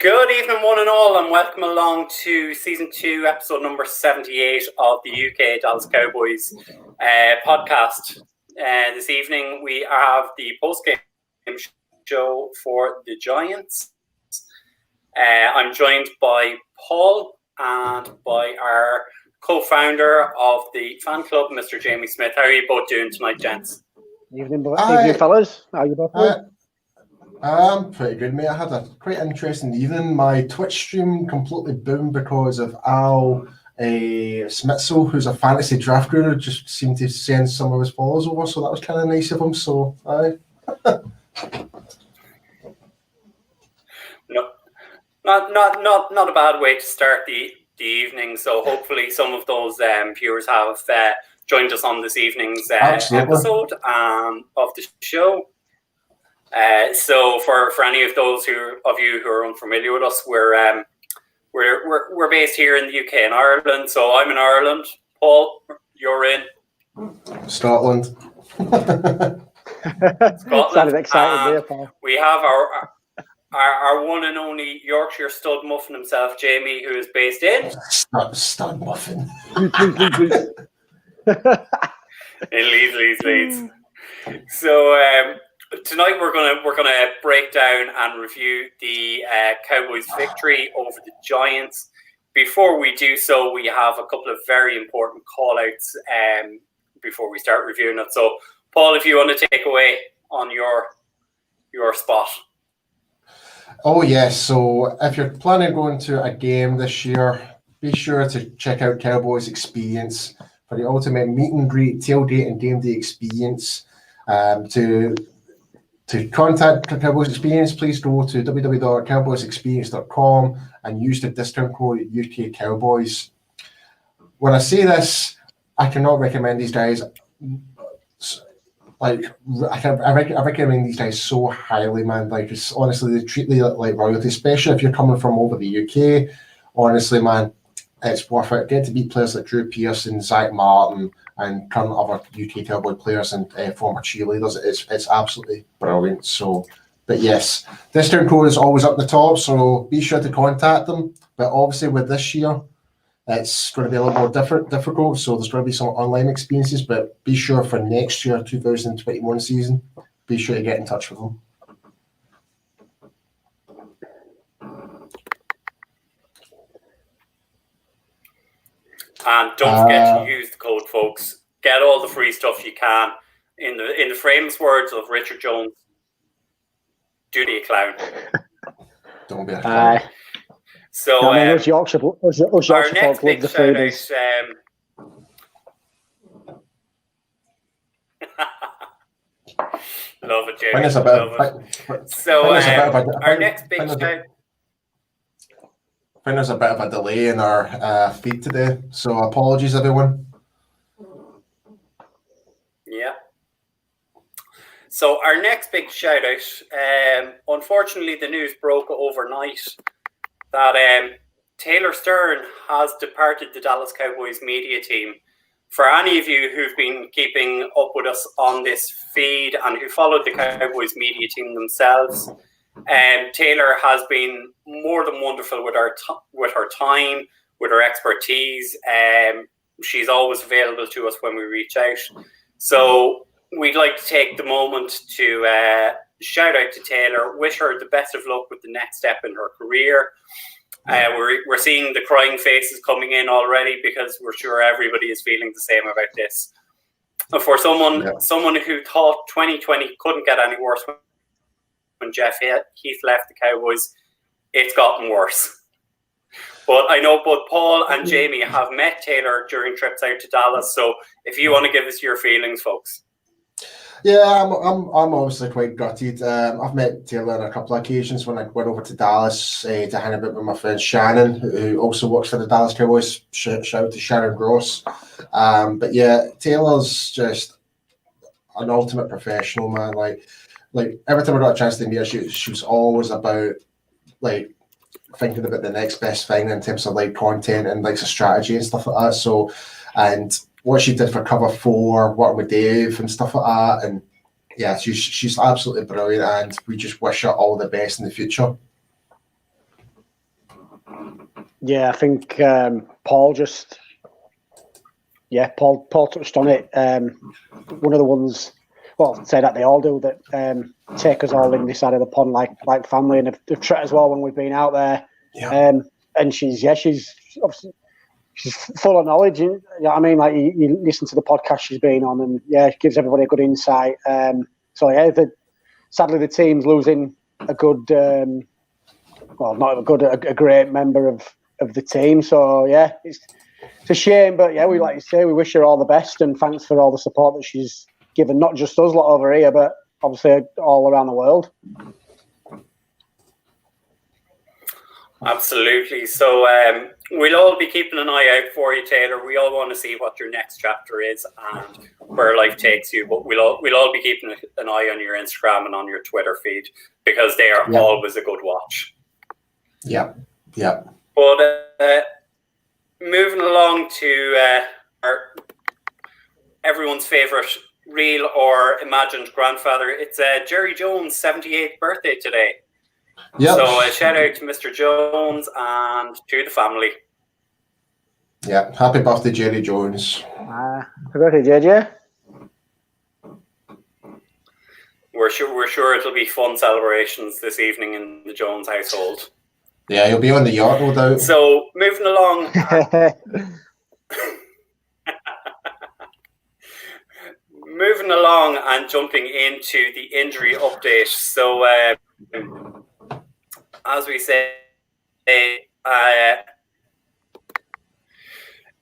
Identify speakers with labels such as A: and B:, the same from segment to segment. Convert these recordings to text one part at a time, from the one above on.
A: Good evening, one and all, and welcome along to Season 2, Episode number 78 of the UK Dallas Cowboys podcast. This evening we have the post-game show for the Giants. I'm joined by Paul and by our co-founder of the fan club, Mr. Jamie Smith. How are you both doing tonight, gents?
B: Evening, fellas. How are you both doing?
C: I'm pretty good, mate. I had a quite interesting evening. My Twitch stream completely boomed because of Al Smitzel, who's a fantasy draft guru, just seemed to send some of his followers over, so that was kind of nice of him. So,
A: No, not a bad way to start the evening. So hopefully some of those viewers have joined us on this evening's episode of the show. So for any of those of you who are unfamiliar with us, we're based here in the UK and Ireland. So I'm in Ireland. Paul, you're in
C: Scotland.
B: Sounded excited there, Paul.
A: We have our one and only Yorkshire stud muffin himself, Jamie, who is based in
C: stud muffin.
A: in Leeds. So tonight we're gonna break down and review the Cowboys' victory over the Giants. Before we do so, we have a couple of very important call-outs before we start reviewing it. So, Paul, if you want to take away on your spot.
C: Oh yes. So if you're planning on going to a game this year, be sure to check out Cowboys Experience for the ultimate meet and greet, tailgate, and game day experience. To contact Cowboys Experience, please go to www.cowboysexperience.com and use the discount code UK Cowboys. When I say this, I cannot recommend these guys. I recommend these guys so highly, man. Like, it's honestly, they treat you like royalty, especially if you're coming from over the UK. Honestly, man, it's worth it. Get to meet players like Drew Pearson, Zach Martin, and current other UK Cowboy players and former cheerleaders. It's absolutely brilliant. So, but yes, discount code is always up the top, so be sure to contact them. But obviously with this year, it's going to be a little more difficult, so there's going to be some online experiences, but be sure for next year, 2021 season, be sure to get in touch with them.
A: And don't forget to use the code, folks. Get all the free stuff you can. In the famous words of Richard Jones, do be a clown.
C: Don't be a clown.
A: So
B: our next big shout out.
A: Love it, Jamie. Our next big shout.
C: I think there's a bit of a delay in our feed today, so apologies, everyone.
A: Yeah. So our next big shout out, unfortunately the news broke overnight that Taylor Stern has departed the Dallas Cowboys media team. For any of you who've been keeping up with us on this feed and who followed the Cowboys media team themselves, Taylor has been more than wonderful with her time, with her expertise. She's always available to us when we reach out. So we'd like to take the moment to shout out to Taylor, wish her the best of luck with the next step in her career. We're seeing the crying faces coming in already because we're sure everybody is feeling the same about this. And for someone who thought 2020 couldn't get any worse when Jeff Heath left the Cowboys, it's gotten worse. But I know both Paul and Jamie have met Taylor during trips out to Dallas. So if you want to give us your feelings, folks.
C: Yeah, I'm obviously quite gutted. I've met Taylor on a couple of occasions when I went over to Dallas to hang out with my friend Shannon, who also works for the Dallas Cowboys. Shout out to Sharon Gross. But yeah, Taylor's just an ultimate professional, man. Like every time I got a chance to meet her, she was always about like thinking about the next best thing in terms of like content and like strategy and stuff like that. So, and what she did for Cover 4, working with Dave and stuff like that, and yeah, she's absolutely brilliant, and we just wish her all the best in the future.
B: Yeah, I think Paul just. Yeah, Paul touched on it. One of the ones, well, say that they all do, that take us all in this side of the pond like family, and have treated as well when we've been out there.
C: Yeah.
B: And she's obviously she's full of knowledge. You know what I mean? Like you listen to the podcast she's been on, and it gives everybody a good insight. So yeah, sadly the team's losing a good, not a good, a great member of the team. So yeah, it's a shame, but yeah, we like to say we wish her all the best, and thanks for all the support that she's given, not just us lot over here, but obviously all around the world.
A: Absolutely. So we'll all be keeping an eye out for you, Taylor. We all want to see what your next chapter is and where life takes you. But we'll all be keeping an eye on your Instagram and on your Twitter feed, because they are always a good watch.
C: Yeah.
A: But moving along to everyone's favourite real or imagined grandfather, it's Jerry Jones' 78th birthday today.
C: Yep.
A: So a shout out to Mr. Jones and to the family.
C: Yeah, happy birthday, Jerry Jones.
B: Happy birthday, JJ.
A: We're sure it'll be fun celebrations this evening in the Jones household.
C: Yeah, he'll be on the yacht, no doubt.
A: So moving along. Moving along and jumping into the injury update. So as we say,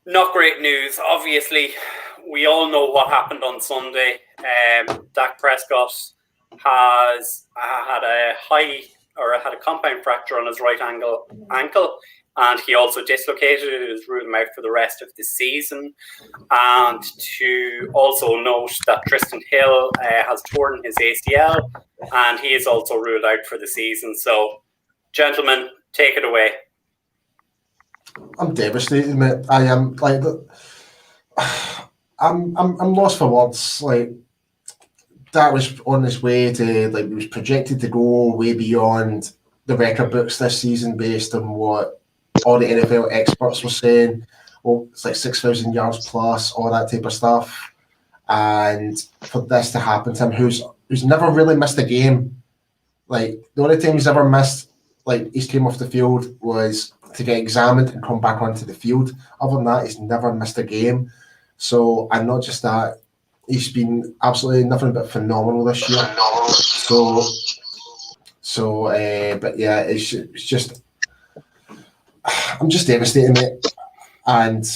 A: not great news. Obviously, we all know what happened on Sunday. Dak Prescott has had a compound fracture on his right ankle, and he also dislocated it. It is ruled him out for the rest of the season. And to also note that Tristan Hill has torn his ACL, and he is also ruled out for the season. So, gentlemen, take it away.
C: I'm devastated, mate. I am I'm lost for words. Like, that was on his way to, he was projected to go way beyond the record books this season based on what all the NFL experts were saying. Well, it's like 6,000 yards plus, all that type of stuff. And for this to happen to him, who's never really missed a game. Like, the only time he's ever missed, he's came off the field was to get examined and come back onto the field. Other than that, he's never missed a game. So, and not just that, he's been absolutely nothing but phenomenal this year. But yeah, it's just, I'm just devastated, mate. And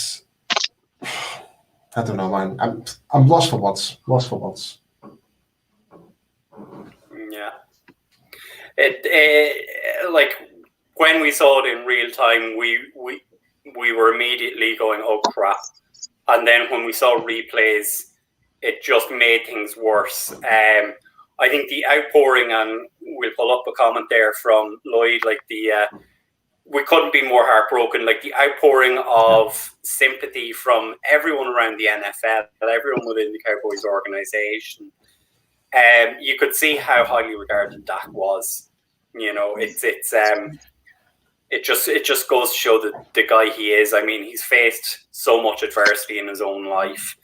C: I don't know, man. I'm lost for words.
A: Yeah. It when we saw it in real time, we were immediately going, oh crap. And then when we saw replays, it just made things worse. I think the outpouring, and we'll pull up a comment there from Lloyd, we couldn't be more heartbroken. Like, the outpouring of sympathy from everyone around the NFL, everyone within the Cowboys organization. You could see how highly regarded Dak was. You know, it just goes to show that the guy he is. I mean, he's faced so much adversity in his own life.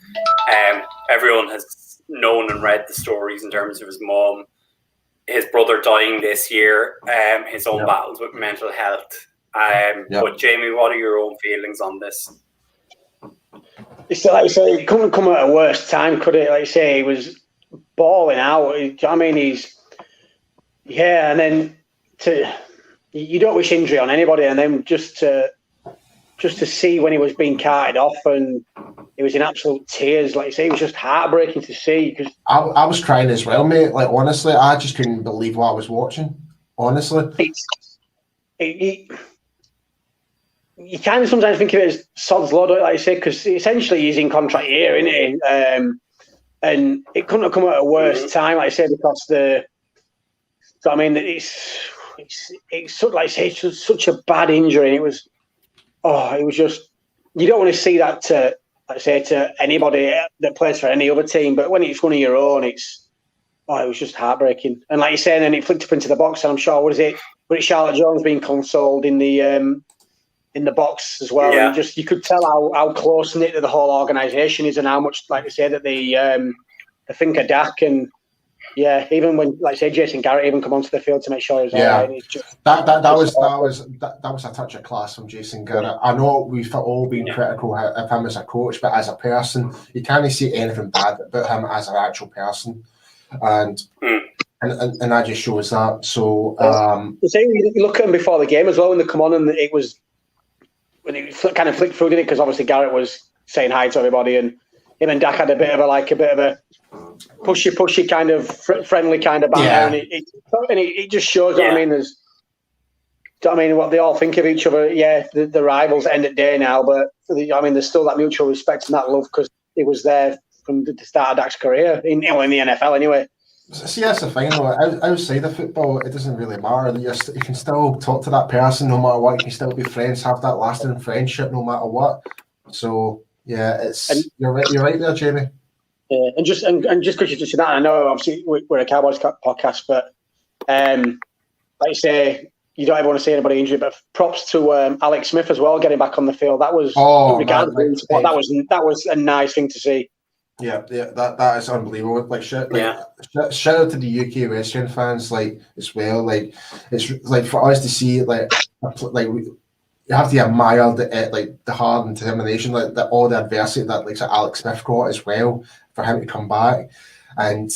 A: Everyone has known and read the stories in terms of his mom, his brother dying this year, his own battles with mental health. But Jamie, what are your own feelings on this?
B: It's like you say, it couldn't come at a worse time, could it? Like you say, he was balling out. I mean, and then you don't wish injury on anybody, and then just to see when he was being carted off and he was in absolute tears, like you say, it was just heartbreaking to see. Cause
C: I was crying as well, mate. Like, honestly, I just couldn't believe what I was watching. Honestly, you kind of sometimes think of it as sod's law, like you say, because essentially he's in contract year, isn't he? And it couldn't have come at a worse time, like I say, because it's sort of like I say, it's just such a bad injury. And it was just, you don't want to see that to anybody that plays for any other team. But when it's one of your own, it was just heartbreaking. And like you say, and then it flicked up into the box, and I'm sure, was it Charlotte Jones being consoled in the
B: in the box as well.
A: Yeah.
B: And you could tell how close knit the whole organisation is, and how much, like I say, that they think of Dak. And yeah, even when, like I say, Jason Garrett even come onto the field to make sure he was all right. It's just,
C: that was a touch of class from Jason Garrett. I know we've all been critical of him as a coach, but as a person, you can't see anything bad about him as an actual person, and that just shows that. So
B: you look at him before the game as well when they come on, and it was when it kind of flicked through, didn't it? Because obviously Garrett was saying hi to everybody, and him and Dak had a bit of a pushy kind of friendly kind of banter, and it just shows. What I mean, what they all think of each other. Yeah, the rivals end of day now, but there's still that mutual respect and that love because it was there from the start of Dak's career in the NFL anyway.
C: See, that's the thing, though. Outside of football, it doesn't really matter. You can still talk to that person no matter what. You can still be friends, have that lasting friendship no matter what. So, yeah, you're right there, Jamie.
B: Yeah, and just because you just said that, I know obviously we're a Cowboys podcast, but like you say, you don't ever want to see anybody injured. But props to Alex Smith as well, getting back on the field. That was that was a nice thing to see.
C: Yeah, that is unbelievable. Like shout out to the UK wrestling fans, like as well. Like it's like for us to see you have to admire the hard determination, all the adversity that Alex Smith got as well for him to come back, and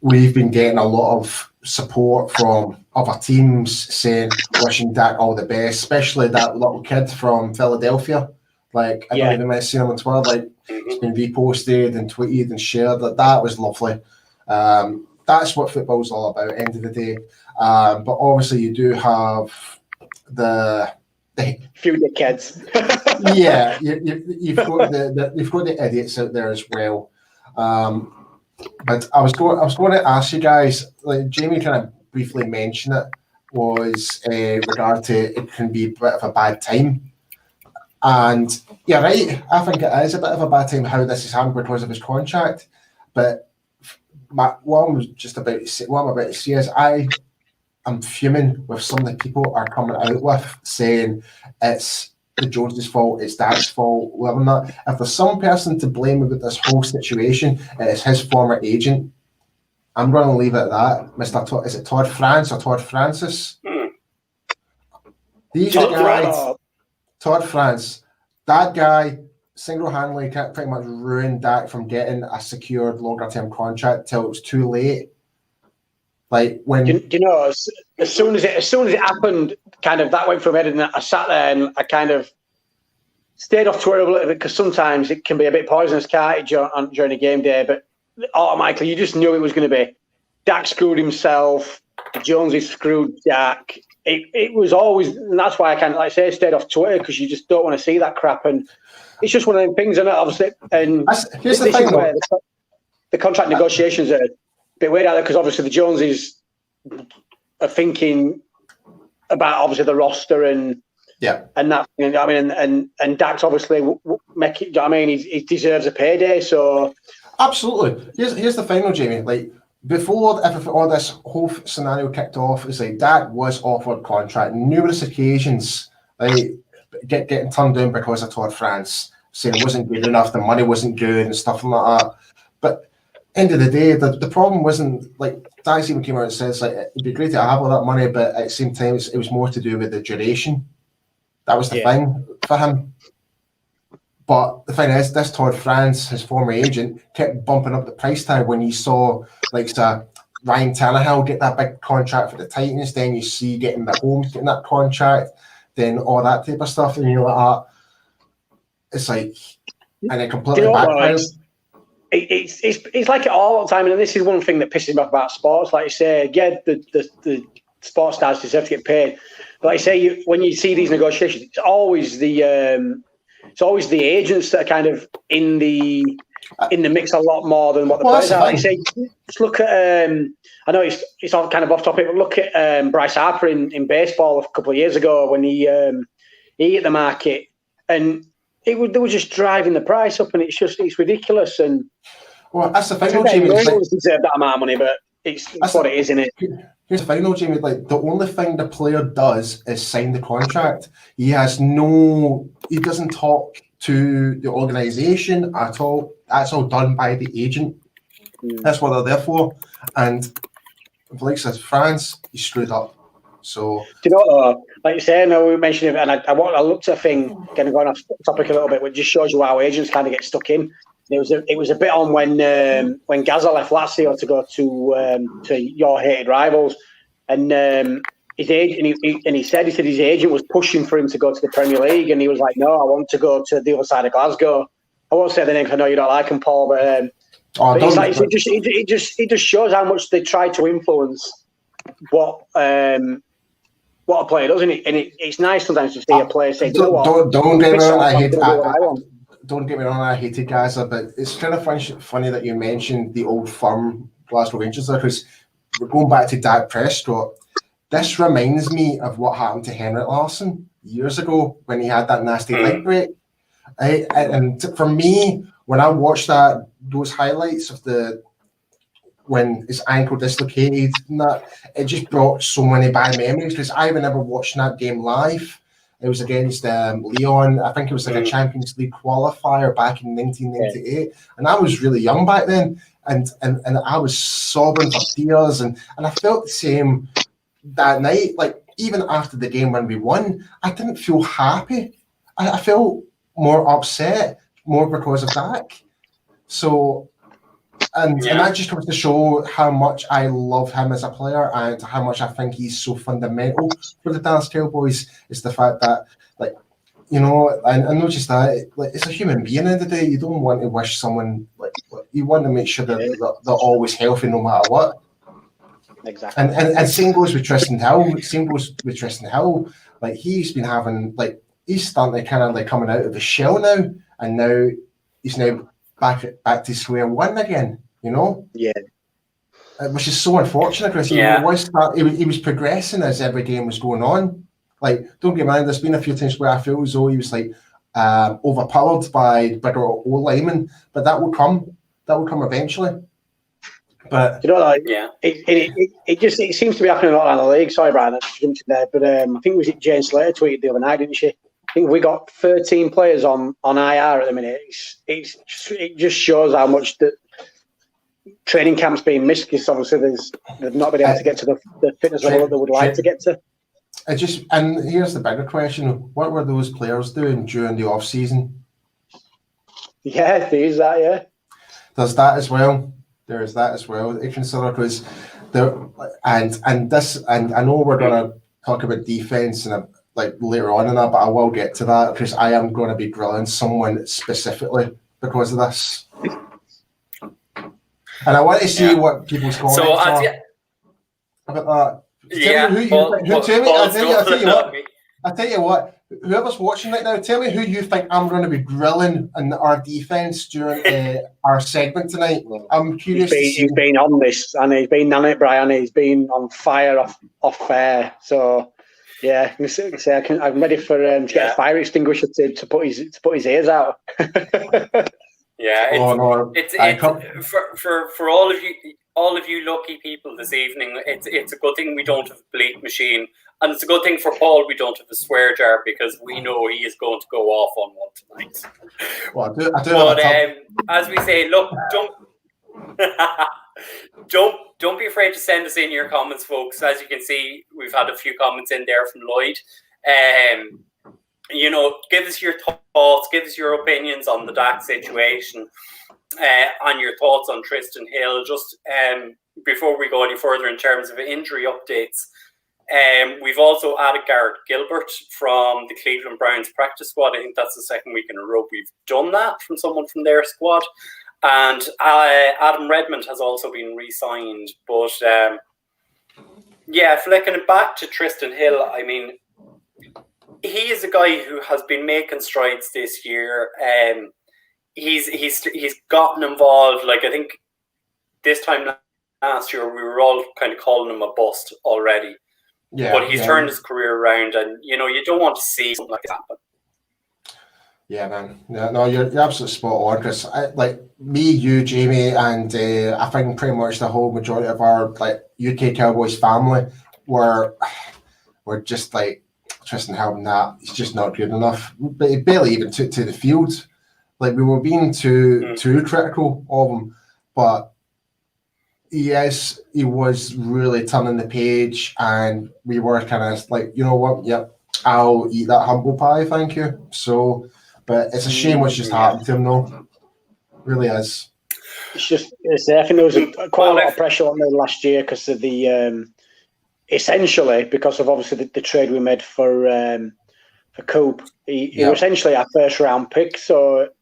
C: we've been getting a lot of support from other teams saying wishing Dak all the best, especially that little kid from Philadelphia. Like I don't even might see him on Twitter. It's been reposted and tweeted and shared. That was lovely. That's what football's all about. End of the day, but obviously you do have the
B: few dickheads.
C: Yeah, you've got the idiots out there as well. But I was going to ask you guys. Like Jamie kind of briefly mentioned it, was regard to it can be a bit of a bad time. And yeah, right. I think it is a bit of a bad time how this has happened because of his contract. But what I'm about to say is I'm fuming with some of the people are coming out with saying it's the Joneses' fault, it's Dak's fault, whatever that. If there's some person to blame about this whole situation, it's his former agent. I'm going to leave it at that. Is it Todd France or Todd Francis? These guys. Todd France, that guy single-handedly pretty much ruined Dak from getting a secured longer-term contract till it was too late. Like when as soon as it happened, kind of that went from head, and I sat there and I kind of stayed off Twitter a little bit because sometimes it can be a bit poisonous, can't it, during a game day? But automatically, you just knew it was going to be Dak screwed himself, Joneses screwed Dak. It was always, and that's why I kind of stayed off Twitter because you just don't want to see that crap, and it's just one of them things, isn't it? Obviously, and here's the thing,
B: where the contract negotiations are a bit weird out there because obviously the Joneses are thinking about obviously the roster and that. And Dak's obviously he deserves a payday. So
C: absolutely, here's the final, Jamie. Like before all this whole scenario kicked off, it's like Dak was offered contract numerous occasions, like getting turned down because of Todd France saying it wasn't good enough, the money wasn't good and stuff like that. But end of the day, the problem wasn't like Dak even came out and says like it'd be great to have all that money, but at the same time it was more to do with the duration. That was the thing for him. But the thing is, this Todd France, his former agent, kept bumping up the price tag when you saw Ryan Tannehill get that big contract for the Titans, then you see getting the Holmes getting that contract, then all that type of stuff, and you're like, it's like, and it completely backfires.
B: It's like it all the time, and this is one thing that pisses me off about sports. Like you say, the sports stars deserve to get paid, but like you say, when you see these negotiations, it's always the agents that are kind of in the mix a lot more than what the players are. Like you say, just look at I know it's all kind of off topic, but look at Bryce Harper in baseball a couple of years ago when he hit the market, and they were just driving the price up, and it's ridiculous. And
C: well, that's the thing.
B: They deserve that amount of money, but it's what it is, isn't it?
C: Here's the final, Jamie. Like, the only thing the player does is sign the contract. He doesn't talk to the organisation at all. That's all done by the agent. That's what they're there for. And like says France, he screwed up. So
B: do you know, like you say, I know we mentioned it, and I looked at a thing, kind of going off topic a little bit, which just shows you how agents kind of get stuck in. It was a bit on when Gaza left Lazio to go to your hated rivals, and his agent, and he said his agent was pushing for him to go to the Premier League, and he was like, "No, I want to go to the other side of Glasgow." I won't say the name because I know you don't like him, Paul, but it just shows how much they try to influence what a player does, and it's nice sometimes to see a player say, "You know what?
C: Don't get me wrong, don't get me wrong, I hated Gaza, but it's kind of funny that you mentioned the old firm Glasgow Rangers there, because we're going back to Dak Prescott. This reminds me of what happened to Henrik Larsson years ago when he had that nasty leg break. And for me, when I watched those highlights of when his ankle dislocated and that, it just brought so many bad memories, because I never watched that game live. It was against Lyon. I think it was like a Champions League qualifier back in 1998. And I was really young back then. And I was sobbing for tears. And I felt the same that night. Like, even after the game when we won, I didn't feel happy. I felt more upset, more because of Dak. So... And that just comes to show how much I love him as a player, and how much I think he's so fundamental for the Dallas Cowboys. Is the fact that, like, you know, and not just that, like, it's a human being. At the end of the day, you don't want to wish someone like you want to make sure that they're always healthy no matter what.
B: Exactly.
C: And same goes with Tristan Hill. Like, he's been having, like, he's starting to kind of like coming out of the shell now, and now he's back to square one again, you know?
B: Yeah.
C: Which is so unfortunate, because he was progressing as every game was going on. Like, don't get me wrong, there's been a few times where I feel as though he was like overpowered by bigger old linemen, but that will come eventually. But
B: you know, like, it seems to be happening a lot around the league. Sorry, Brian, I jumped in there, but I think it was Jane Slater tweeted the other night, didn't she? I think we got 13 players on IR at the minute. It just shows how much the training camp's being missed, because obviously they've not been able to get to the fitness level that they would like to get to.
C: And here's the bigger question: what were those players doing during the off season?
B: Yeah, there's that. Yeah,
C: there's that as well. There is that as well. If consider, because there and I know we're gonna talk about defense and like later on in that, but I will get to that, because I am going to be grilling someone specifically because of this, and I want to see what people's comments are about that. I tell you what, whoever's watching right now, tell me who you think I'm going to be grilling in our defense during our segment tonight. I'm curious.
B: He's been on this, and he's been on it, Brian. He's been on fire off air. So. Yeah, I'm ready for to get a fire extinguisher to put his ears out.
A: For all of you lucky people this evening, it's a good thing we don't have a bleep machine, and it's a good thing for Paul we don't have a swear jar, because we know he is going to go off on one tonight.
C: Well, I do. But
A: as we say, look, don't be afraid to send us in your comments, folks. As you can see, we've had a few comments in there from Lloyd. You know, give us your thoughts, give us your opinions on the Dak situation, on your thoughts on Tristan Hill. Just before we go any further in terms of injury updates, we've also added Garrett Gilbert from the Cleveland Browns practice squad. I think that's the second week in a row we've done that from someone from their squad. And Adam Redmond has also been re-signed. But, flicking it back to Tristan Hill, I mean, he is a guy who has been making strides this year. He's gotten involved. Like, I think this time last year, we were all kind of calling him a bust already. Yeah, but he's turned his career around, and, you know, you don't want to see something like that happen.
C: Yeah, man. No, you're absolutely spot on. Because like me, you, Jamie, and I think pretty much the whole majority of our like UK Cowboys family were just like Tristan Helton. That he's just not good enough. But he barely even took to the field. Like we were being too critical of him, but he was really turning the page, and we were kind of like, you know what? Yep, I'll eat that humble pie, thank you. So. But it's a shame what's just happened to him, though. It really is.
B: It's there. I think there was quite a lot of pressure on him last year because of the essentially because of obviously the trade we made for Coop. He was essentially our first round pick, so it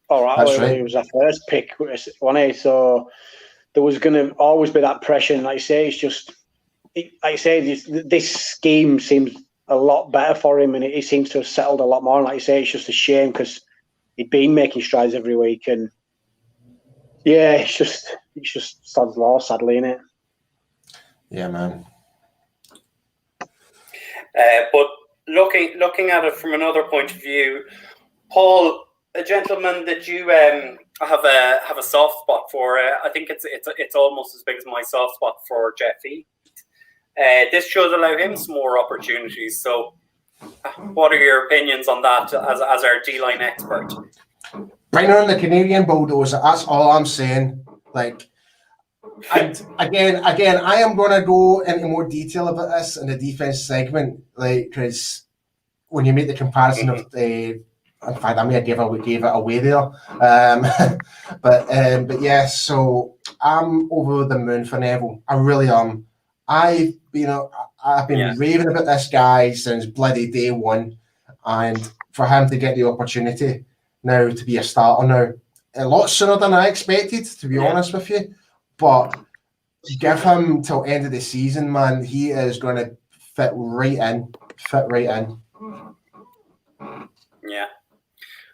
B: was our first pick, wasn't he? So there was going to always be that pressure. And like I say, it's just like I say, this scheme seems a lot better for him, and he seems to have settled a lot more. And like I say, it's just a shame because he'd been making strides every week, and yeah, it's just sod's law, sadly, isn't it?
C: Yeah, man.
A: But looking at it from another point of view, Paul, a gentleman that you have a soft spot for, I think it's almost as big as my soft spot for Jeff Heath. This should allow him some more opportunities. So, what are your opinions on that as our D-line expert?
C: Bring on the Canadian Bulldozer. That's all I'm saying. Like, and again, I am going to go into more detail about this in the defense segment, like because when you make the comparison of the, in fact, I may have gave it away there. But yeah. So I'm over the moon for Neville. I really am. I've been raving about this guy since bloody day one, and for him to get the opportunity now to be a starter now, a lot sooner than I expected, to be honest with you. But give him till end of the season, man. He is going to fit right in.
A: Yeah.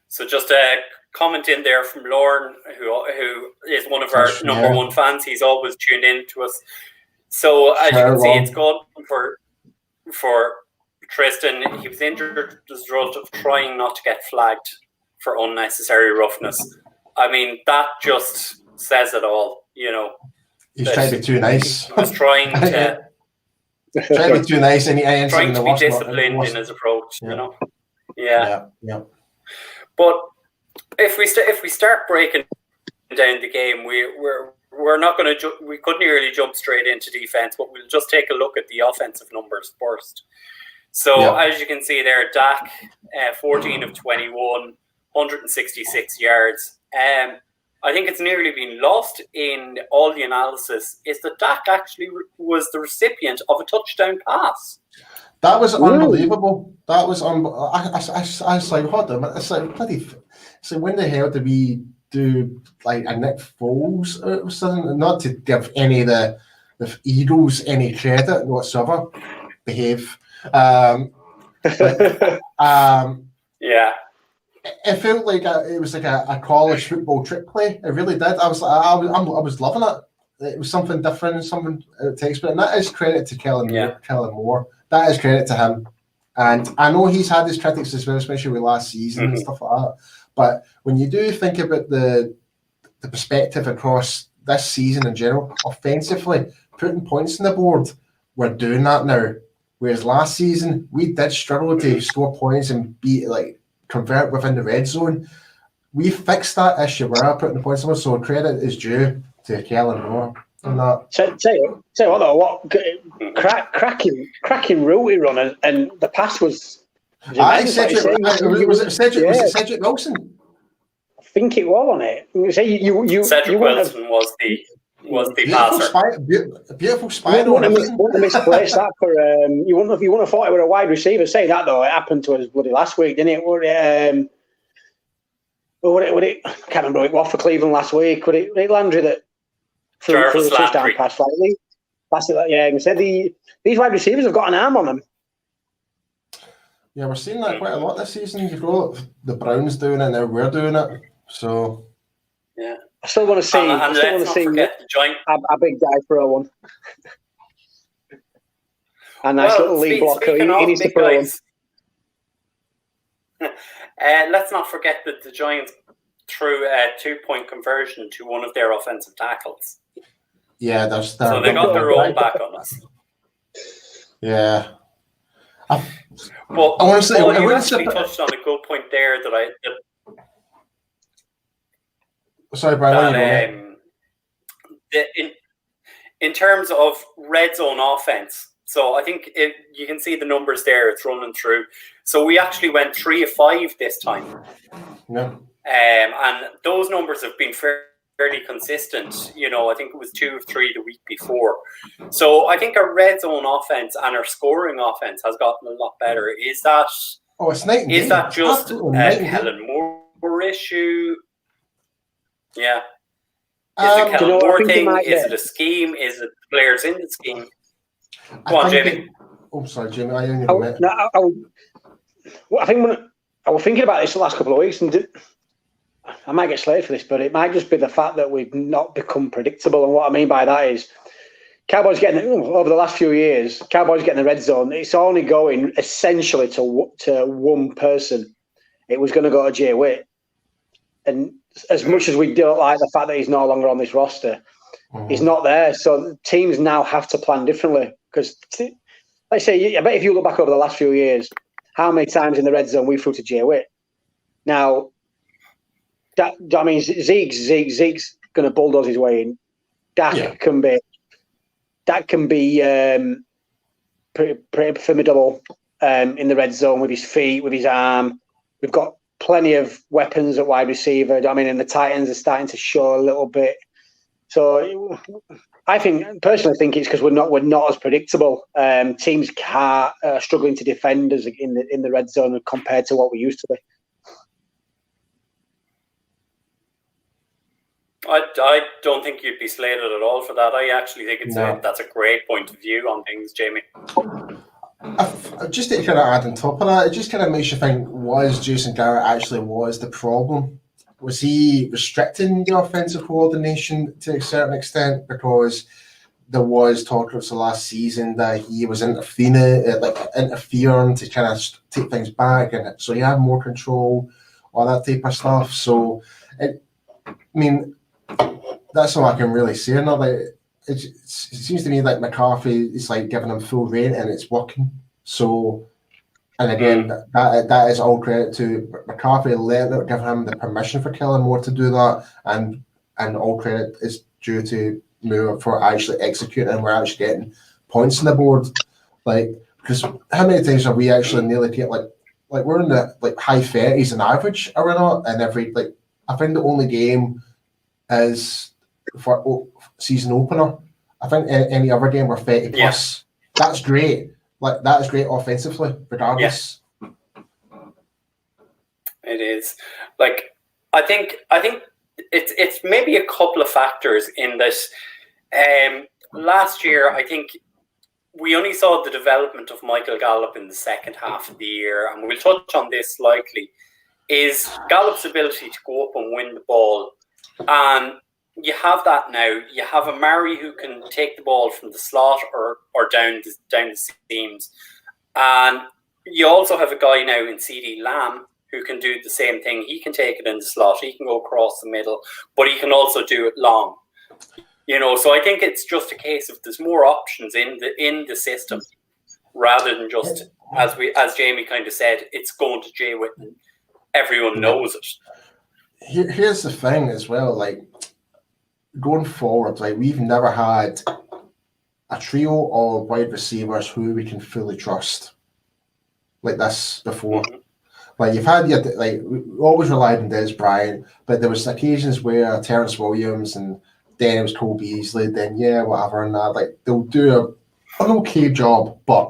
A: So just a comment in there from Lauren, who is one of our number one fans. He's always tuned in to us. So as you can see, it's good for Tristan. He was injured as a result of trying not to get flagged for unnecessary roughness. I mean, that just says it all, you know.
C: He's trying to be too nice.
A: He was trying to
C: be too nice, and he ends
A: trying to be disciplined in his approach, you know. Yeah. But if we start breaking down the game, we're not going to. We couldn't really jump straight into defense, but we'll just take a look at the offensive numbers first. So as you can see there, Dak, 14 of 21, 166 yards. I think it's nearly been lost in all the analysis is that Dak actually was the recipient of a touchdown pass.
C: That was unbelievable. That was I was like, hold on, it's like bloody. So when the hell did we do like a Nick Foles or something? Not to give any of the Eagles any credit whatsoever. Behave.
A: Yeah.
C: It felt like it was like a college football trick play. It really did. I was loving it. It was something different, something textbook, and that is credit to Kellen Moore. That is credit to him. And I know he's had his critics as well, especially with last season and stuff like that. But when you do think about the perspective across this season in general, offensively, putting points on the board, we're doing that now. Whereas last season, we did struggle to score points and convert within the red zone. We fixed that issue. We're putting the points on, so credit is due to Kellen Moore on that.
B: Say what though? Cracking route run, and the pass was.
C: Was it Cedric Wilson?
B: I think it was on it.
A: Cedric Wilson was the passer.
C: Beautiful spider.
B: You wouldn't have misplaced that for. You wouldn't have thought it were a wide receiver. Say that though, it happened to us bloody last week, didn't it? I can't remember what it was for Cleveland last week. Was it Landry that threw the touchdown pass slightly? That's it. Yeah, and said these wide receivers have got an arm on them.
C: Yeah, we're seeing that quite a lot this season. You've got the Browns doing it, now we're doing it. So
A: yeah.
B: I still want to see. A big guy throw one. A nice little lead blocker. He needs to throw one.
A: Let's not forget that the Giants threw a 2-point conversion to one of their offensive tackles.
C: Yeah,
A: so they got their own back on us.
C: Yeah.
A: Well,
C: I want to say,
A: you actually touched on a good point there
C: sorry, Brian.
A: In terms of red zone offense, so I think you can see the numbers there. It's running through. So we actually went 3 of 5 this time.
C: Yeah.
A: And those numbers have been fairly consistent. I think it was 2 of 3 the week before. So I think our red zone offense and our scoring offense has gotten a lot better. Is that?
C: Oh, it's night and day.
A: Is that just a Kellen Moore issue? Yeah. Is it a Kellen Moore thing? Is it a scheme? Is it players in the scheme? Go on, Jamie.
C: Sorry, Jamie. I
B: think when I was thinking about this the last couple of weeks, and I might get slated for this, but it might just be the fact that we've not become predictable. And what I mean by that is Cowboys over the last few years, Cowboys getting the red zone, it's only going essentially to one person. It was going to go to Jay Witt. And as much as we don't like the fact that he's no longer on this roster, he's not there. So teams now have to plan differently. Because, like I say, I bet if you look back over the last few years, how many times in the red zone we threw to Jay Witt. Now, Zeke's going to bulldoze his way in. Dak can be pretty formidable in the red zone with his feet, with his arm. We've got plenty of weapons at wide receiver. And the Titans are starting to show a little bit. So I personally think it's because we're not as predictable. Teams are struggling to defend us in the red zone compared to what we used to be.
A: I don't think you'd be slated at all for that. I actually think that's a great point of view on things, Jamie.
C: Just to kind of add on top of that, it just kind of makes you think: was Jason Garrett actually the problem? Was he restricting the offensive coordination to a certain extent? Because there was talk of the last season that he was interfering to kind of take things back, and so he had more control, all that type of stuff. So, that's all I can really say. Not like it seems to me like McCarthy is like giving him full rein and it's working. So, and again, that is all credit to McCarthy giving him the permission for Kellen Moore to do that, and all credit is due to Moore for actually executing and we're actually getting points on the board. Like, because how many times have we actually nearly get like we're in the high 30s in average, are we not? And I think the only game is for season opener. I think any other game we're 30 plus. Yeah. That's great. That is great offensively, regardless.
A: Yeah. It is. I think it's maybe a couple of factors in this. Last year, I think we only saw the development of Michael Gallup in the second half of the year, and we'll touch on this slightly. Is Gallup's ability to go up and win the ball. And you have that now. You have Amari who can take the ball from the slot or down the seams. And you also have a guy now in CeeDee Lamb who can do the same thing. He can take it in the slot. He can go across the middle, but he can also do it long. So I think it's just a case of there's more options in the system rather than just, as Jamie kind of said, it's going to Jay Witten. Everyone knows it.
C: Here's the thing as well, going forward, we've never had a trio of wide receivers who we can fully trust like this before. Mm-hmm. You've had we always relied on Des Bryant, but there was occasions where Terrence Williams and then it was Cole Beasley, then whatever, and that they'll do an okay job, but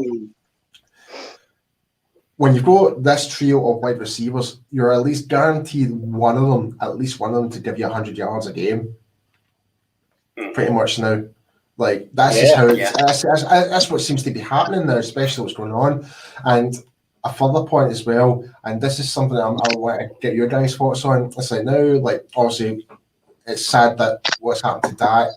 C: when you've got this trio of wide receivers, you're at least guaranteed one of them to give you 100 yards a game. Pretty much now. That's just how that's what seems to be happening now, especially what's going on. And a further point as well, and this is something I want to get your guys' thoughts on. It's now, obviously, it's sad that what's happened to Dak.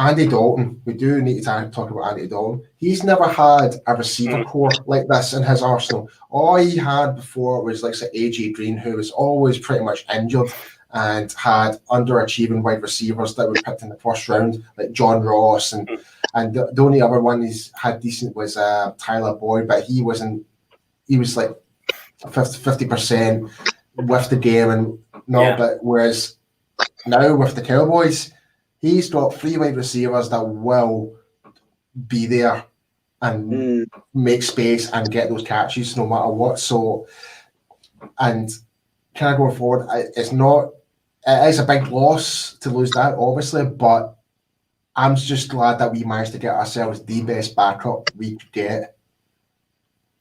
C: Andy Dalton, we do need to talk about Andy Dalton. He's never had a receiver core like this in his arsenal. All he had before was like AJ Green, who was always pretty much injured and had underachieving wide receivers that were picked in the first round, like John Ross, and the only other one he's had decent was Tyler Boyd, but he wasn't. He was like 50% with the game and no, but whereas now with the Cowboys, he's got 3 wide receivers that will be there and make space and get those catches no matter what. So, and kind of going forward, it is a big loss to lose that, obviously, but I'm just glad that we managed to get ourselves the best backup we could get.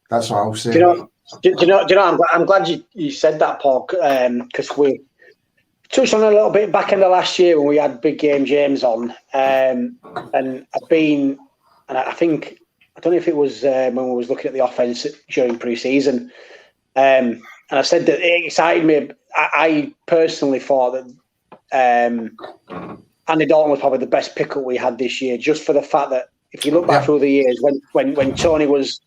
C: That's what I'll say.
B: Do you know? I'm glad you said that, Paul, because we touched on a little bit back in the last year when we had Big Game James on, and I think, I don't know if it was when we was looking at the offense during pre-season, and I said that it excited me. I personally thought that Andy Dalton was probably the best pickup we had this year, just for the fact that if you look back through the years, when Tony was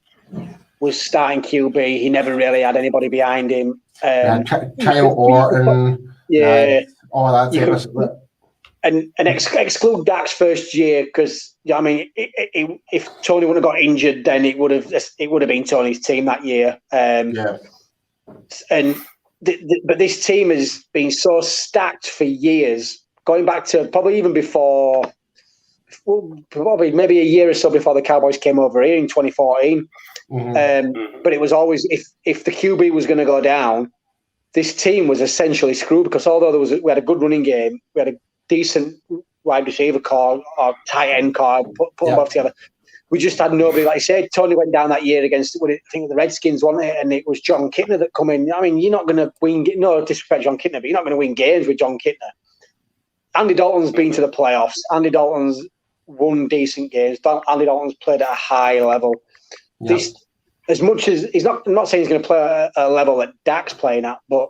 B: starting QB, he never really had anybody behind him.
C: Kyle Orton, all that type of stuff.
B: And exclude Dak's first year, because I mean, if Tony wouldn't have got injured, then it would have been Tony's team that year. But this team has been so stacked for years, going back to probably even before, probably maybe a year or so before the Cowboys came over here in 2014. But it was always, if the QB was going to go down, this team was essentially screwed, because although we had a good running game, we had a decent wide receiver core or tight end core, put them both together. We just had nobody. Like I said, Tony went down that year against, I think, the Redskins, wasn't it? And it was John Kitna that come in. I mean, you're not going to win. No disrespect, John Kitna, but you're not going to win games with John Kitna. Andy Dalton's been to the playoffs. Andy Dalton's won decent games. Andy Dalton's played at a high level. This, as much as I'm not saying he's going to play at a level that Dak's playing at, but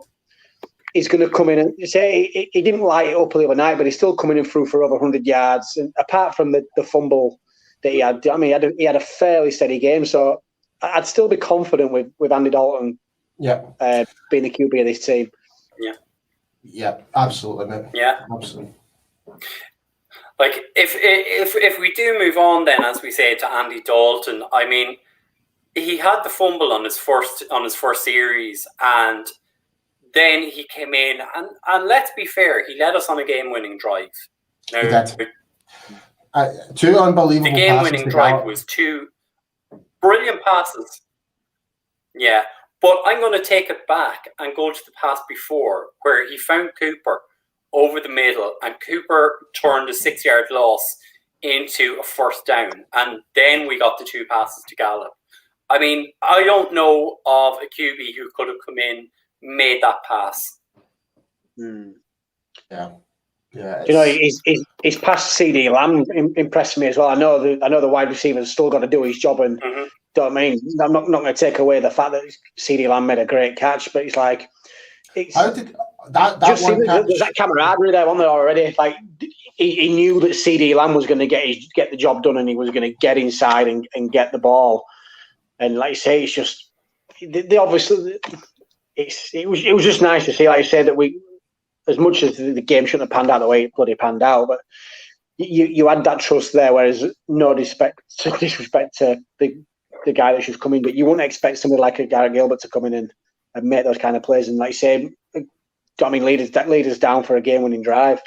B: he's going to come in and say he didn't light it up the other night, but he's still coming in through for over 100 yards. And apart from the fumble that he had, I mean, he had a fairly steady game. So I'd still be confident with Andy Dalton being the QB of this team.
C: Yeah, absolutely, mate.
A: Yeah,
C: absolutely.
A: Like if we do move on, then, as we say, to Andy Dalton, I mean, he had the fumble on his first series, and then he came in and let's be fair, he led us on a game-winning drive. Now,
C: 2 unbelievable.
A: The game-winning drive was 2 brilliant passes. Yeah, but I'm going to take it back and go to the pass before, where he found Cooper over the middle, and Cooper turned a 6-yard loss into a first down, and then we got the 2 passes to Gallup. I mean, I don't know of a QB who could have come in, made that pass.
C: Yeah.
B: You know, he's past CD Lamb impressed me as well. I know the wide receiver's still got to do his job, and don't mean I'm not going to take away the fact that CD Lamb made a great catch, but it's like there's that camaraderie there, wasn't there already? Like he knew that CD Lamb was going to get the job done, and he was going to get inside and get the ball. And like you say, it's just they obviously it was just nice to see, like you said, that we, as much as the game shouldn't have panned out the way it bloody panned out, but you had that trust there. Whereas no disrespect to the guy that should come in, but you wouldn't expect somebody like a Garrett Gilbert to come in and make those kind of plays. And like you say, I mean, lead us down for a game-winning drive.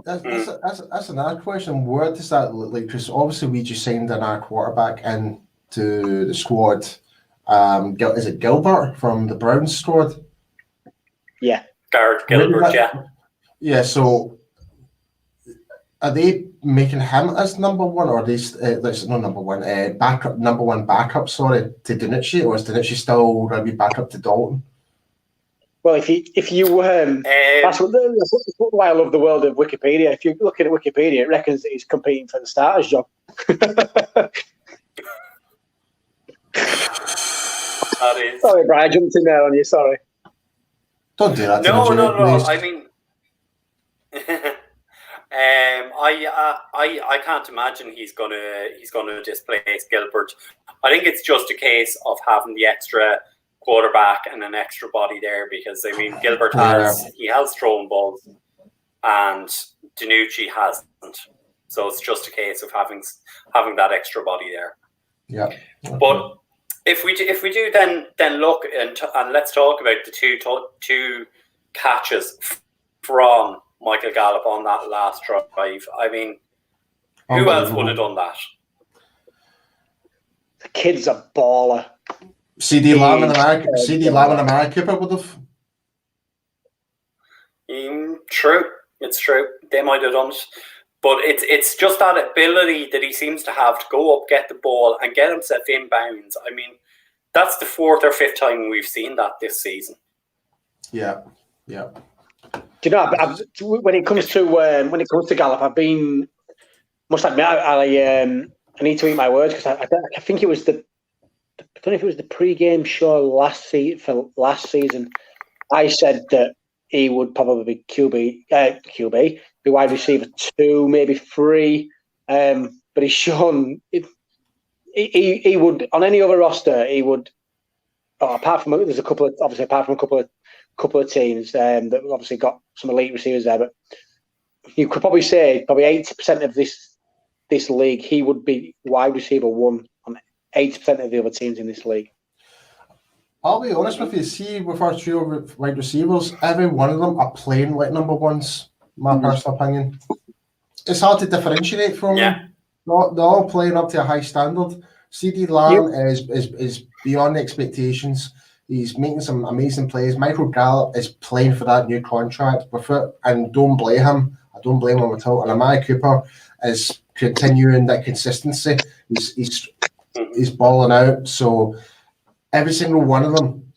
C: That's another question. Where does that look like? Because obviously we just signed our quarterback into the squad. Is it Gilbert from the Browns squad?
B: Yeah,
A: Garrett Gilbert.
C: Yeah. So, are they making him as number one, or are they? Not number one. Backup, number one backup. Sorry, to Danucci, or is Danucci still going to be backup to Dalton?
B: Well, if you that's why I love the world of Wikipedia. If you look at Wikipedia, it reckons that he's competing for the starter's job. Sorry, Brian, I jumped in there on you. Sorry.
C: Don't do that.
A: No.
C: Please.
A: I mean, I can't imagine he's gonna displace Gilbert. I think it's just a case of having the extra quarterback and an extra body there, because I mean Gilbert has thrown balls and DiNucci hasn't, so it's just a case of having that extra body there.
C: Yeah, okay.
A: But if we do then look and let's talk about the two catches from Michael Gallup on that last drive. I mean, who else would have done that?
B: The kid's a baller.
C: CD Lamb and Amari Cooper would have.
A: True, it's true. They might have done it, but it's just that ability that he seems to have to go up, get the ball, and get himself in bounds. I mean, that's the 4th or 5th time we've seen that this season.
C: Yeah.
B: Do you know? When it comes to Gallup, must admit, I need to eat my words, because I think it was I don't know if it was the pre-game show last season. I said that he would probably be QB, be wide receiver 2, maybe 3. But he's shown he would, on any other roster, he would. Apart from a couple of teams that obviously got some elite receivers there, but you could probably say 80% of this league, he would be wide receiver 1 on 80% of the other teams in this league.
C: I'll be honest with you. See, with our trio of wide receivers, every one of them are playing like number ones. My personal opinion. It's hard to differentiate from them. They're all playing up to a high standard. CD Lamb is beyond expectations. He's making some amazing plays. Michael Gallup is playing for that new contract with it, and don't blame him. I don't blame him at all. And Amari Cooper is continuing that consistency. He's balling out. So every single one of them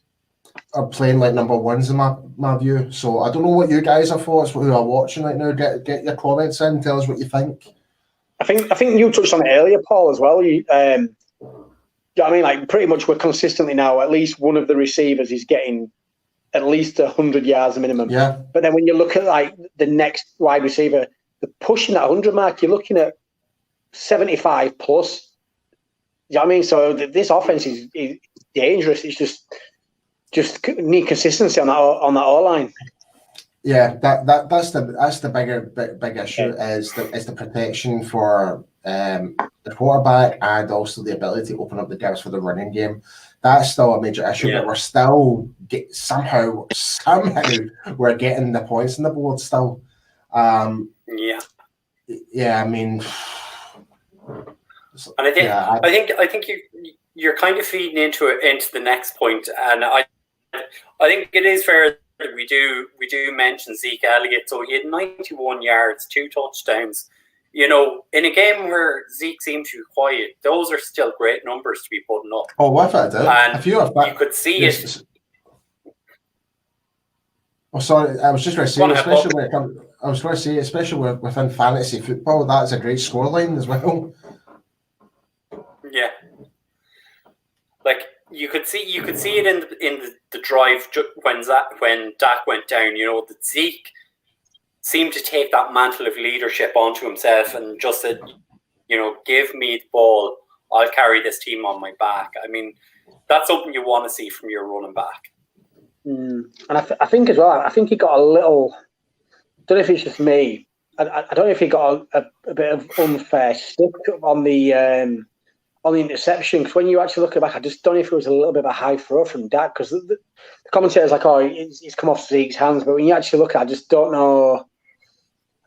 C: are playing like number ones in my view. So I don't know what you guys are thoughts who are watching right now. Get your comments in. Tell us what you think.
B: I think you touched on it earlier, Paul, as well. You know what I mean? Like, pretty much we're consistently now, at least one of the receivers is getting at least 100 yards minimum.
C: Yeah.
B: But then when you look at like the next wide receiver, they're pushing that 100 mark. You're looking at 75 plus. You know what I mean? So this offense is dangerous. It's just need consistency on that O-line.
C: Yeah, that's the big issue is the protection for the quarterback, and also the ability to open up the gaps for the running game. That's still a major issue, but we're still somehow we're getting the points on the board still. I mean,
A: and I think you're kind of feeding into the next point, and I think it is fair that we do mention Zeke Elliott. So he had 91 yards, 2 touchdowns. You know, in a game where Zeke seemed to be quiet, those are still great numbers to be putting up.
C: Oh, what I did?
A: And you could see it.
C: Oh, sorry, I was just going to say, especially within fantasy football, that's a great scoreline as well.
A: Yeah, like you could see it in the drive when Dak went down. You know, that Zeke seemed to take that mantle of leadership onto himself and just said, you know, give me the ball, I'll carry this team on my back. I mean, that's something you want to see from your running back.
B: And I think as well, I think he got a little, I don't know if it's just me, I don't know if he got a bit of unfair stick on the interception, because when you actually look back, I just don't know if it was a little bit of a high throw from Dak, because the commentator's like, oh, he's come off Zeke's hands, but when you actually look at it, I just don't know.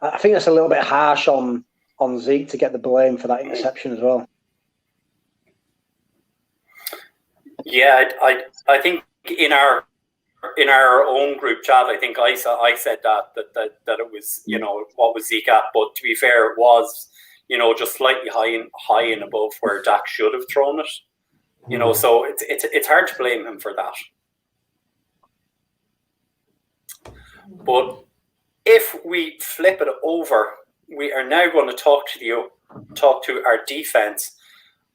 B: I think that's a little bit harsh on Zeke to get the blame for that interception as well.
A: Yeah, I think in our own group chat, I think I said that it was, you know, what was Zeke at, but to be fair, it was, you know, just slightly high and above where Dak should have thrown it. You know, so it's hard to blame him for that. But if we flip it over, we are now going to talk to our defense,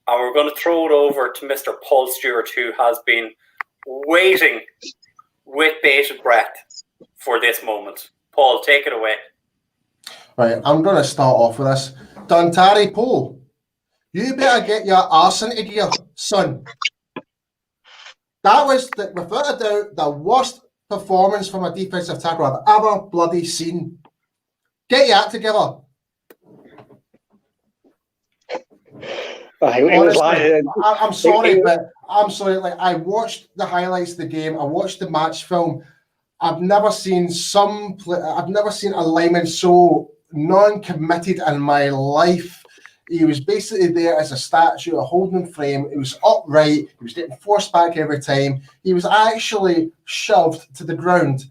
A: and we're going to throw it over to Mr. Paul Stewart, who has been waiting with bated breath for this moment. Paul, take it away.
C: Right, I'm going to start off with this. Dontari Poe, you better get your arse into gear, son. That was, without a doubt, the worst performance from a defensive tackle I've ever bloody seen. Get your act together.
B: It was like,
C: I'm sorry, but I'm sorry. Like, I watched the highlights of the game. I watched the match film. I've never seen a lineman so non-committed in my life. He was basically there as a statue, a holding frame. He was upright. He was getting forced back every time. He was actually shoved to the ground,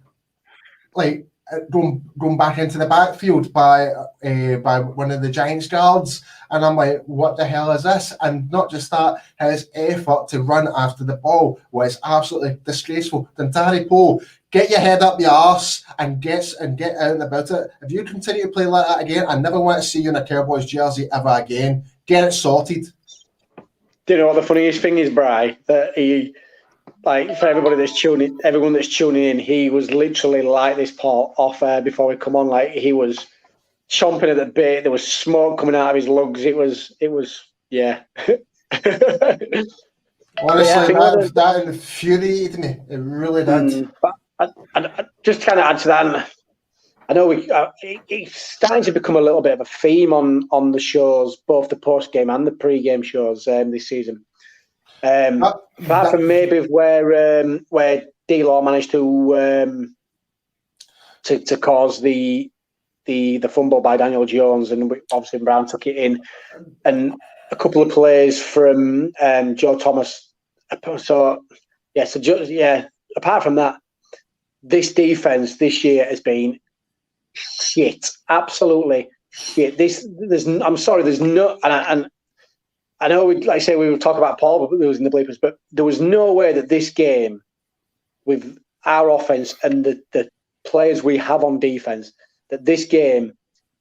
C: like going back into the backfield by one of the Giants guards. And I'm like, what the hell is this? And not just that, his effort to run after the ball was absolutely disgraceful. Dontari Poe, get your head up your arse and get out and about it. If you continue to play like that again, I never want to see you in a Cowboys jersey ever again. Get it sorted.
B: Do you know what the funniest thing is, Bri? That he, like, for everyone that's tuning in, he was literally like this part off air before we come on. Like, he was chomping at the bit. There was smoke coming out of his lungs. It was, yeah.
C: Honestly, that infuriated me. It really did.
B: But I just kind of add to that. And I know it's starting to become a little bit of a theme on the shows, both the post game and the pre-game shows this season. Apart from maybe where D-Law managed to cause the fumble by Daniel Jones, and obviously Brown took it in, and a couple of plays from Joe Thomas. So apart from that, this defense this year has been shit, absolutely shit. I'm sorry, there's no, and I know we were talking about Paul, but there was in the bleepers, but there was no way that this game, with our offense and the players we have on defense, that this game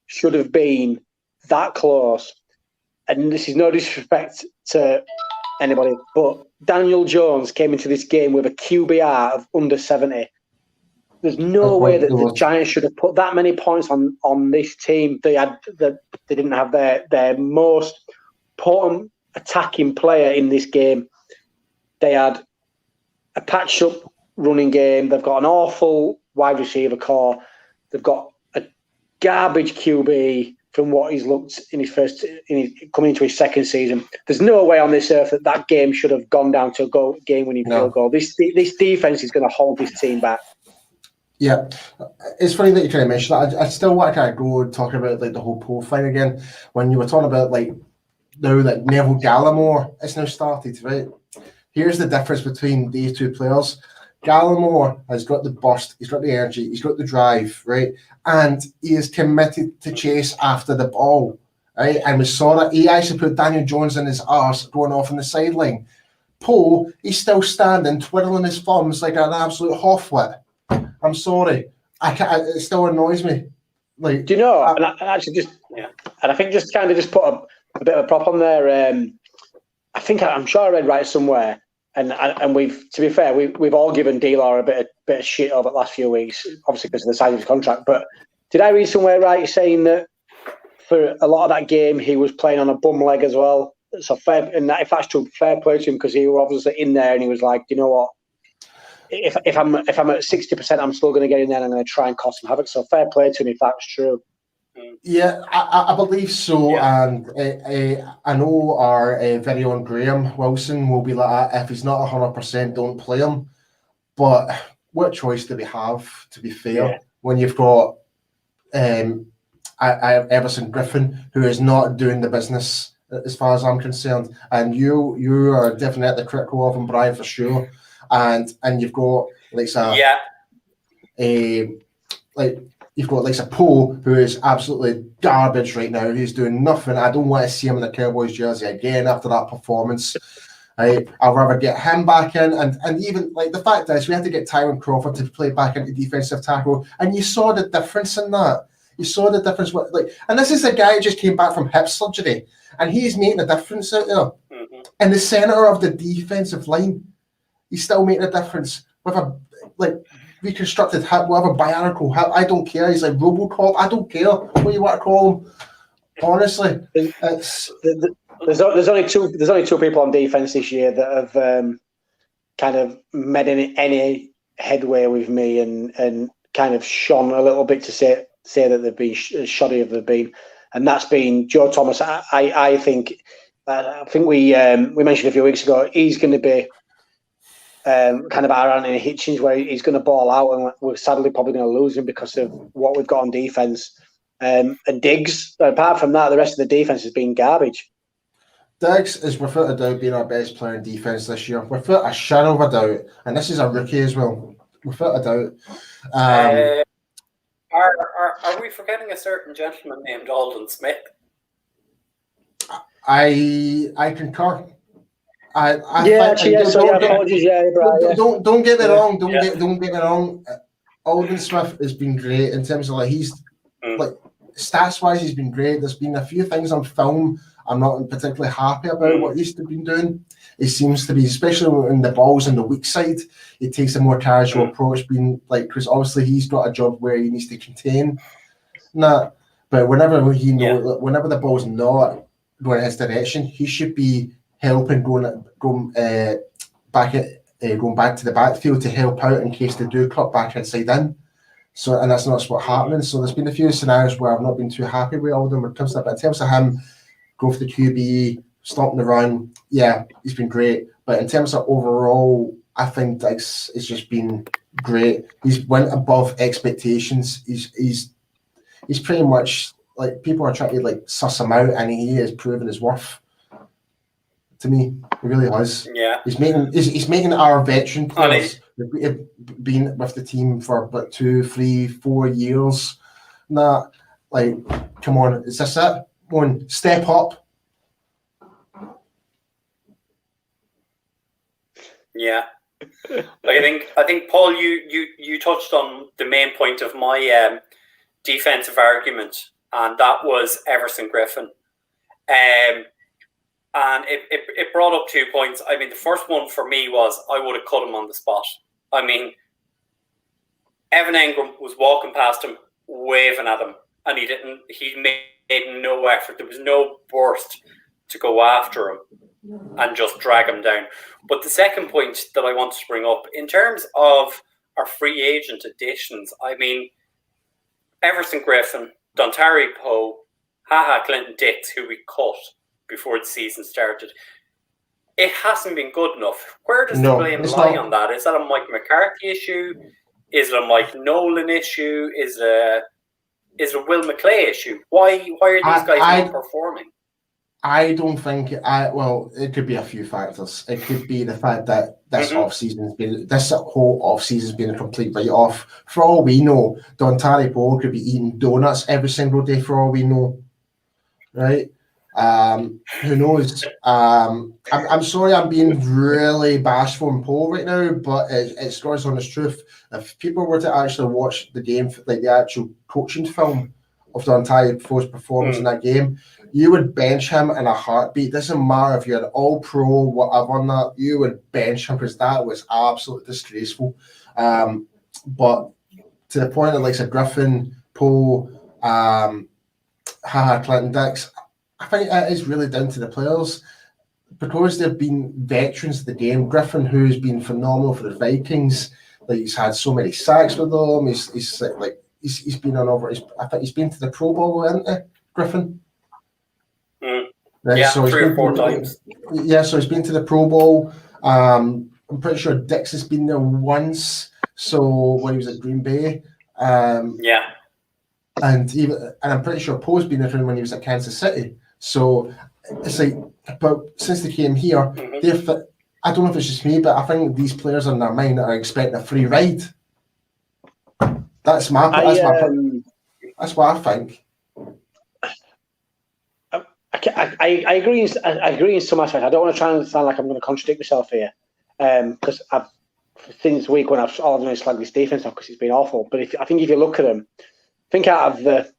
B: should have been that close. And this is no disrespect to anybody, but Daniel Jones came into this game with a QBR of under 70. There's no way that the Giants should have put that many points on this team. They didn't have their most important attacking player in this game. They had a patched-up running game. They've got an awful wide receiver core. They've got a garbage QB from what he's looked coming into his second season. There's no way on this earth that game should have gone down to a game-winning field goal. This defense is going to hold this team back.
C: Yeah, it's funny that you kind of mentioned that. I still want to kind of go and talk about like the whole Poe thing again. When you were talking about like now that Neville Gallimore has now started, right? Here's the difference between these two players. Gallimore has got the burst, he's got the energy, he's got the drive, right? And he is committed to chase after the ball, right? And we saw that he actually put Daniel Jones in his arse going off on the sideline. Poe, he's still standing, twiddling his thumbs like an absolute half-wit. I'm sorry, it still annoys me. Like, do you know?
B: And I think just kind of put a bit of a prop on there. I'm sure I read right somewhere, and we've, to be fair, we've all given D-Law a bit of shit over the last few weeks, obviously because of the size of his contract. But did I read somewhere right saying that for a lot of that game he was playing on a bum leg as well? So fair, and if that's true, fair play to him, because he was obviously in there and he was like, you know what? If I'm at 60%, I'm still going to get in there and I'm going to try and cause some havoc. So fair play to him if that's true.
C: Yeah, I believe so. Yeah. And I know our very own Graham Wilson will be like, if he's not 100%, don't play him. But what choice do we have, to be fair, when you've got Everson Griffin, who is not doing the business as far as I'm concerned. And you are definitely at the critical of him, Brian, for sure. And you've got you've got Poe, who is absolutely garbage right now. He's doing nothing. I don't want to see him in the Cowboys jersey again after that performance. I'd rather get him back in, and even like the fact is we had to get Tyron Crawford to play back into defensive tackle, and you saw the difference in that. You saw the difference. And this is a guy who just came back from hip surgery, and he's making a difference out there in the center of the defensive line. He's still making a difference with reconstructed hip, whatever, bionicle hip, I don't care. He's like Robocop, I don't care what you want to call him. Honestly, it's
B: there's only two people on defense this year that have kind of made any headway with me and kind of shone a little bit to say that they've been shoddy as they've been, and that's been Joe Thomas. I think we mentioned a few weeks ago he's going to be kind of our Anthony Hitchens, where he's going to ball out, and we're sadly probably going to lose him because of what we've got on defense. And Diggs, apart from that, the rest of the defense has been garbage.
C: Diggs is without a doubt being our best player in defense this year, without a shadow of a doubt, and this is a rookie as well, without a doubt.
A: Are we forgetting a certain gentleman named Alden Smith?
C: I concur. Don't get me wrong. Don't get me wrong. Alden Smith has been great in terms of like stats wise. He's been great. There's been a few things on film I'm not particularly happy about what he's been doing. He seems to be, especially when the ball's on the weak side, he takes a more casual approach, being like, because obviously he's got a job where he needs to contain that. But whenever whenever the ball's not going in his direction, he should be helping going back to the backfield to help out in case they do cut back inside in. So, and that's not what's happening. So there's been a few scenarios where I've not been too happy with all of them when it comes to that. But in terms of him, go for the QB, stopping the run, yeah, he's been great. But in terms of overall, I think it's just been great. He's went above expectations. He's pretty much like, people are trying to like suss him out, and he has proven his worth. To me, he really has.
A: Yeah,
C: he's making our veteran players been with the team for about 2, 3, 4 years. Nah, like, come on, is this it? One step up.
A: Yeah, I think Paul, you touched on the main point of my defensive argument, and that was Everson Griffin. And it brought up 2 points. I mean, the first one for me was I would have cut him on the spot. I mean, Evan Engram was walking past him, waving at him, and he made no effort. There was no burst to go after him and just drag him down. But the second point that I wanted to bring up, in terms of our free agent additions, I mean, Everson Griffin, Dontari Poe, Clinton Dix, who we cut before the season started, it hasn't been good enough. Where does the blame lie on that? Is that a Mike McCarthy issue? Is it a Mike Nolan issue? Is it a Will McClay issue? Why are these guys not performing?
C: I don't think it could be a few factors. It could be the fact that this whole off season's been a complete write off. For all we know, Dontari Poe could be eating donuts every single day for all we know. Right? Who knows? I'm sorry I'm being really bashful and Paul right now, but it's God's honest truth. If people were to actually watch the game, like the actual coaching film of Dontari Poe's performance in that game, you would bench him in a heartbeat. Doesn't matter if you're an all-pro, whatever on that, you would bench him because that was absolutely disgraceful. But to the point of like a Griffin, Poe, Clinton Dix, I think it is really down to the players because they've been veterans of the game. Griffin, who's been phenomenal for the Vikings, like he's had so many sacks with them. He's been on over. I think he's been to the Pro Bowl, hasn't he, Griffin? Right,
A: yeah,
C: so
A: 3 or 4 times.
C: Yeah, so he's been to the Pro Bowl. I'm pretty sure Dix has been there once. So when he was at Green Bay,
A: yeah,
C: and I'm pretty sure Poe's been there when he was at Kansas City. So it's like, but since they came here, I don't know if it's just me, but I think these players in their mind are expecting a free ride. That's what I think.
B: I agree. I agree in some aspects. I don't want to try and sound like I'm going to contradict myself here, because I've since week when I've all done is slag this defense off because it's been awful. But I think if you look at them, think out of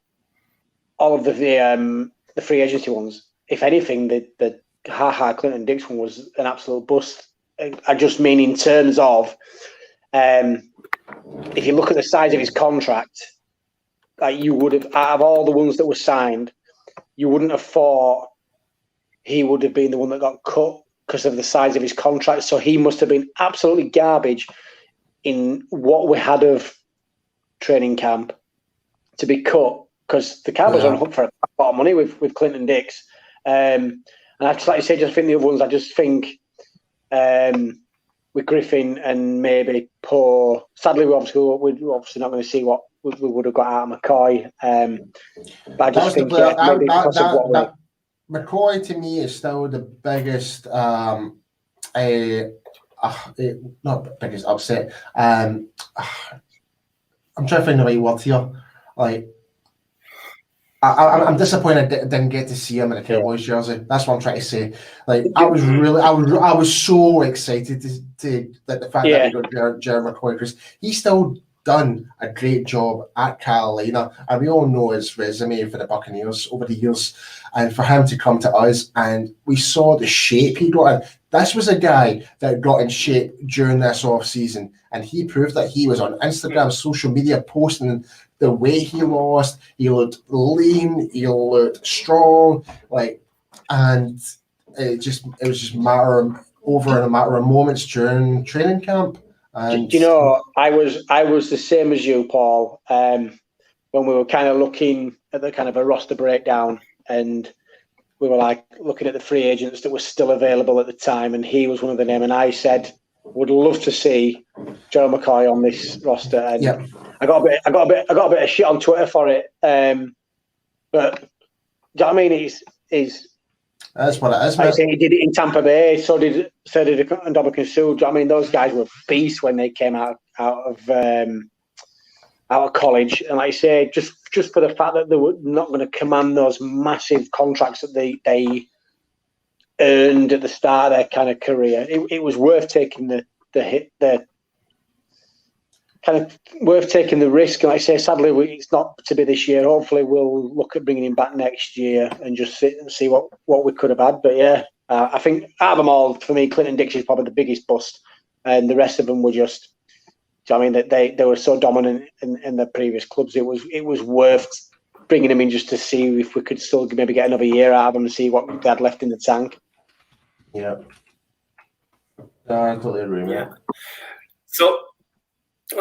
B: all of the free agency ones, if anything, the Clinton Dix one was an absolute bust. I just mean in terms of if you look at the size of his contract, like you would have, out of all the ones that were signed, you wouldn't have thought he would have been the one that got cut because of the size of his contract. So he must have been absolutely garbage in what we had of training camp to be cut, because the Cowboys are on the hook for a lot of money with Clinton Dix. And I just, like you say, just think the other ones, I just think with Griffin and maybe Poe, sadly we're obviously not going to see what we would have got out of McCoy. But I just think maybe because of what
C: McCoy to me is still the biggest, not biggest upset. I'm trying to find the right word here. Like, I'm disappointed I didn't get to see him in a Cowboys jersey. That's what I'm trying to say. Like, I was so excited to the fact that we got Jerry McCoy, because he's still done a great job at Carolina, and we all know his resume for the Buccaneers over the years. And for him to come to us, and we saw the shape he got in. This was a guy that got in shape during this off season, and he proved that he was on Instagram, social media, posting the weight he lost. He looked lean, he looked strong, and it was just a matter of moments during training camp. And
B: do you know, I was the same as you, Paul, when we were kind of looking at the kind of a roster breakdown, and we were like looking at the free agents that were still available at the time, and he was one of the names, and I said, would love to see Joe McCoy on this roster. And I got a bit of shit on Twitter for it. But do you know what I mean?
C: That's what it is.
B: I say he did it in Tampa Bay. So did Ndamukong Suh. Do you know what I mean? Those guys were beasts when they came out of college. And like I say, just for the fact that they were not going to command those massive contracts that they earned at the start of their kind of career, it was worth taking the hit, worth taking the risk. And like I say, sadly, it's not to be this year. Hopefully, we'll look at bringing him back next year and just sit and see what we could have had. But yeah, I think out of them all, for me, Clinton Dix is probably the biggest bust, and the rest of them were just. I mean, that they were so dominant in their previous clubs. It was worth bringing them in just to see if we could still maybe get another year out of them and see what they had left in the tank.
C: Yeah, I totally agree.
A: Yeah. So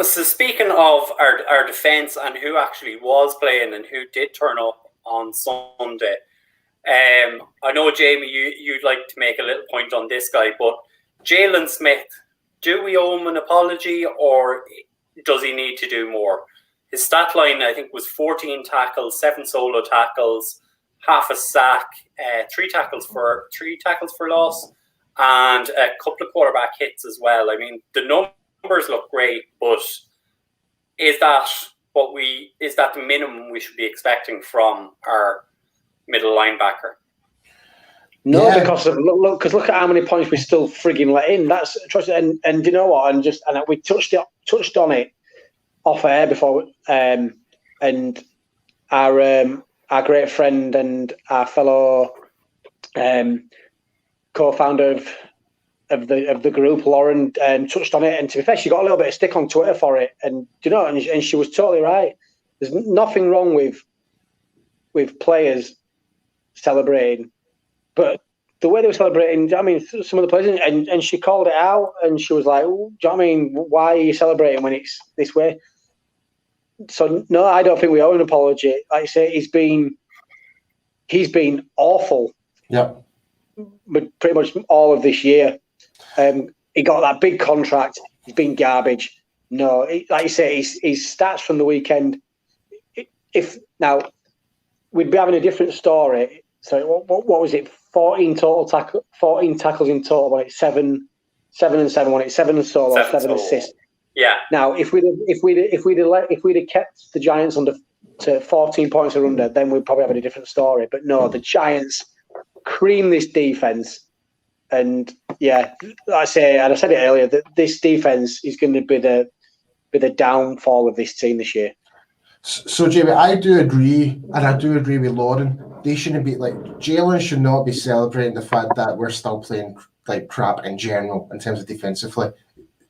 A: speaking of our defense and who actually was playing and who did turn up on Sunday, I know, Jamie, you'd like to make a little point on this guy, but Jalen Smith, do we owe him an apology, or does he need to do more? His stat line, I think, was 14 tackles, 7 solo tackles, half a sack, 3 tackles for loss, and a couple of quarterback hits as well. I mean, the numbers look great, but is that the minimum we should be expecting from our middle linebacker?
B: No, because look at how many points we still frigging let in. That's and you know what? And we touched on it off air before. And our great friend and our fellow co-founder of the group, Lauren, touched on it. And to be fair, she got a little bit of stick on Twitter for it. And you know, and she was totally right. There's nothing wrong with players celebrating. But the way they were celebrating, I mean, some of the players, and she called it out, and she was like, do you know what I mean? Why are you celebrating when it's this way? So, no, I don't think we owe an apology. Like I say, he's been awful.
C: Yeah.
B: But pretty much all of this year. He got that big contract. He's been garbage. No, like you say, his stats from the weekend, now, we'd be having a different story. So what was it? 14 tackles in total. Like 7 and 7. When it's 7 solo, 7 assists.
A: Yeah.
B: Now, if we'd have kept the Giants under to 14 points or under, then we'd probably have a different story. But no, the Giants cream this defense, and yeah, I said it earlier that this defense is going to be the downfall of this team this year.
C: So, Jamie, I do agree, and I do agree with Lauren. They shouldn't be Jalen should not be celebrating the fact that we're still playing like crap in general in terms of defensively.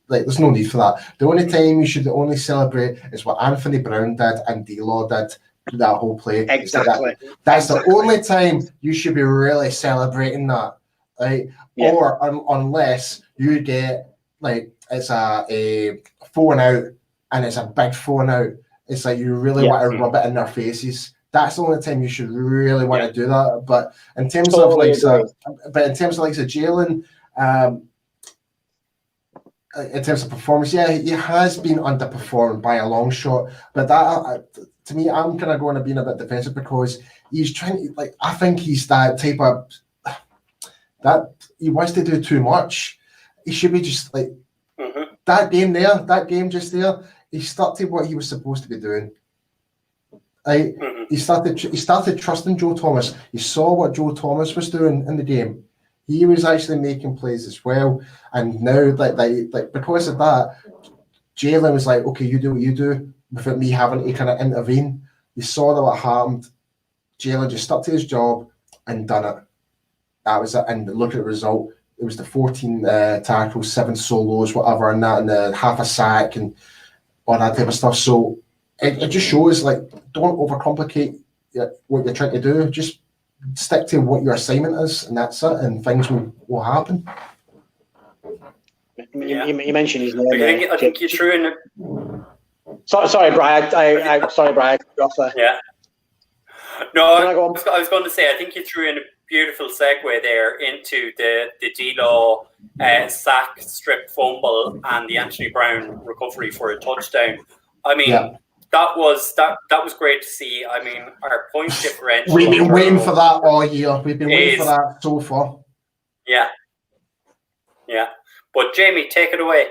C: like, there's no need for that. The only time you should only celebrate is what Anthony Brown did and D-Law did through that whole play.
B: Exactly.
C: That's the only time you should be really celebrating that, right?
B: Yeah.
C: Or unless you get, like, it's a 4-and-out and it's a big 4-and-out. It's like you really want to rub it in their faces. That's the only time you should really want to do that. But in terms of like, Jalen, in terms of performance, yeah, he has been underperformed by a long shot. But that, to me, I'm kind of going to be a bit defensive because he's trying to, like, I think he's that type of, that he wants to do too much. He should be just like, that game just there, he stuck to what he was supposed to be doing. He started trusting Joe Thomas. He saw what Joe Thomas was doing in the game. He was actually making plays as well. And now, like because of that, Jalen was like, okay, you do what you do, without me having to kind of intervene. He saw that what happened. Jalen just stuck to his job and done it. That was it. And look at the result. It was the 14 tackles, 7 solos, whatever, and that, and the half a sack and all that type of stuff. So it just shows, like, don't overcomplicate what you're trying to do. Just stick to what your assignment is, and that's it, and things will happen.
B: You mentioned his name.
A: I think you threw in it.
B: Sorry, Brian. Sorry, Brian. Off there.
A: Yeah. No, I was going to say, I think you threw in a beautiful segue there into the D-Law sack, strip, fumble, and the Anthony Brown recovery for a touchdown. I mean, that was great to see. I mean, our point differential.
C: We've been waiting for that all year. We've been waiting for that so far.
A: Yeah. Yeah. But Jamie, take it away.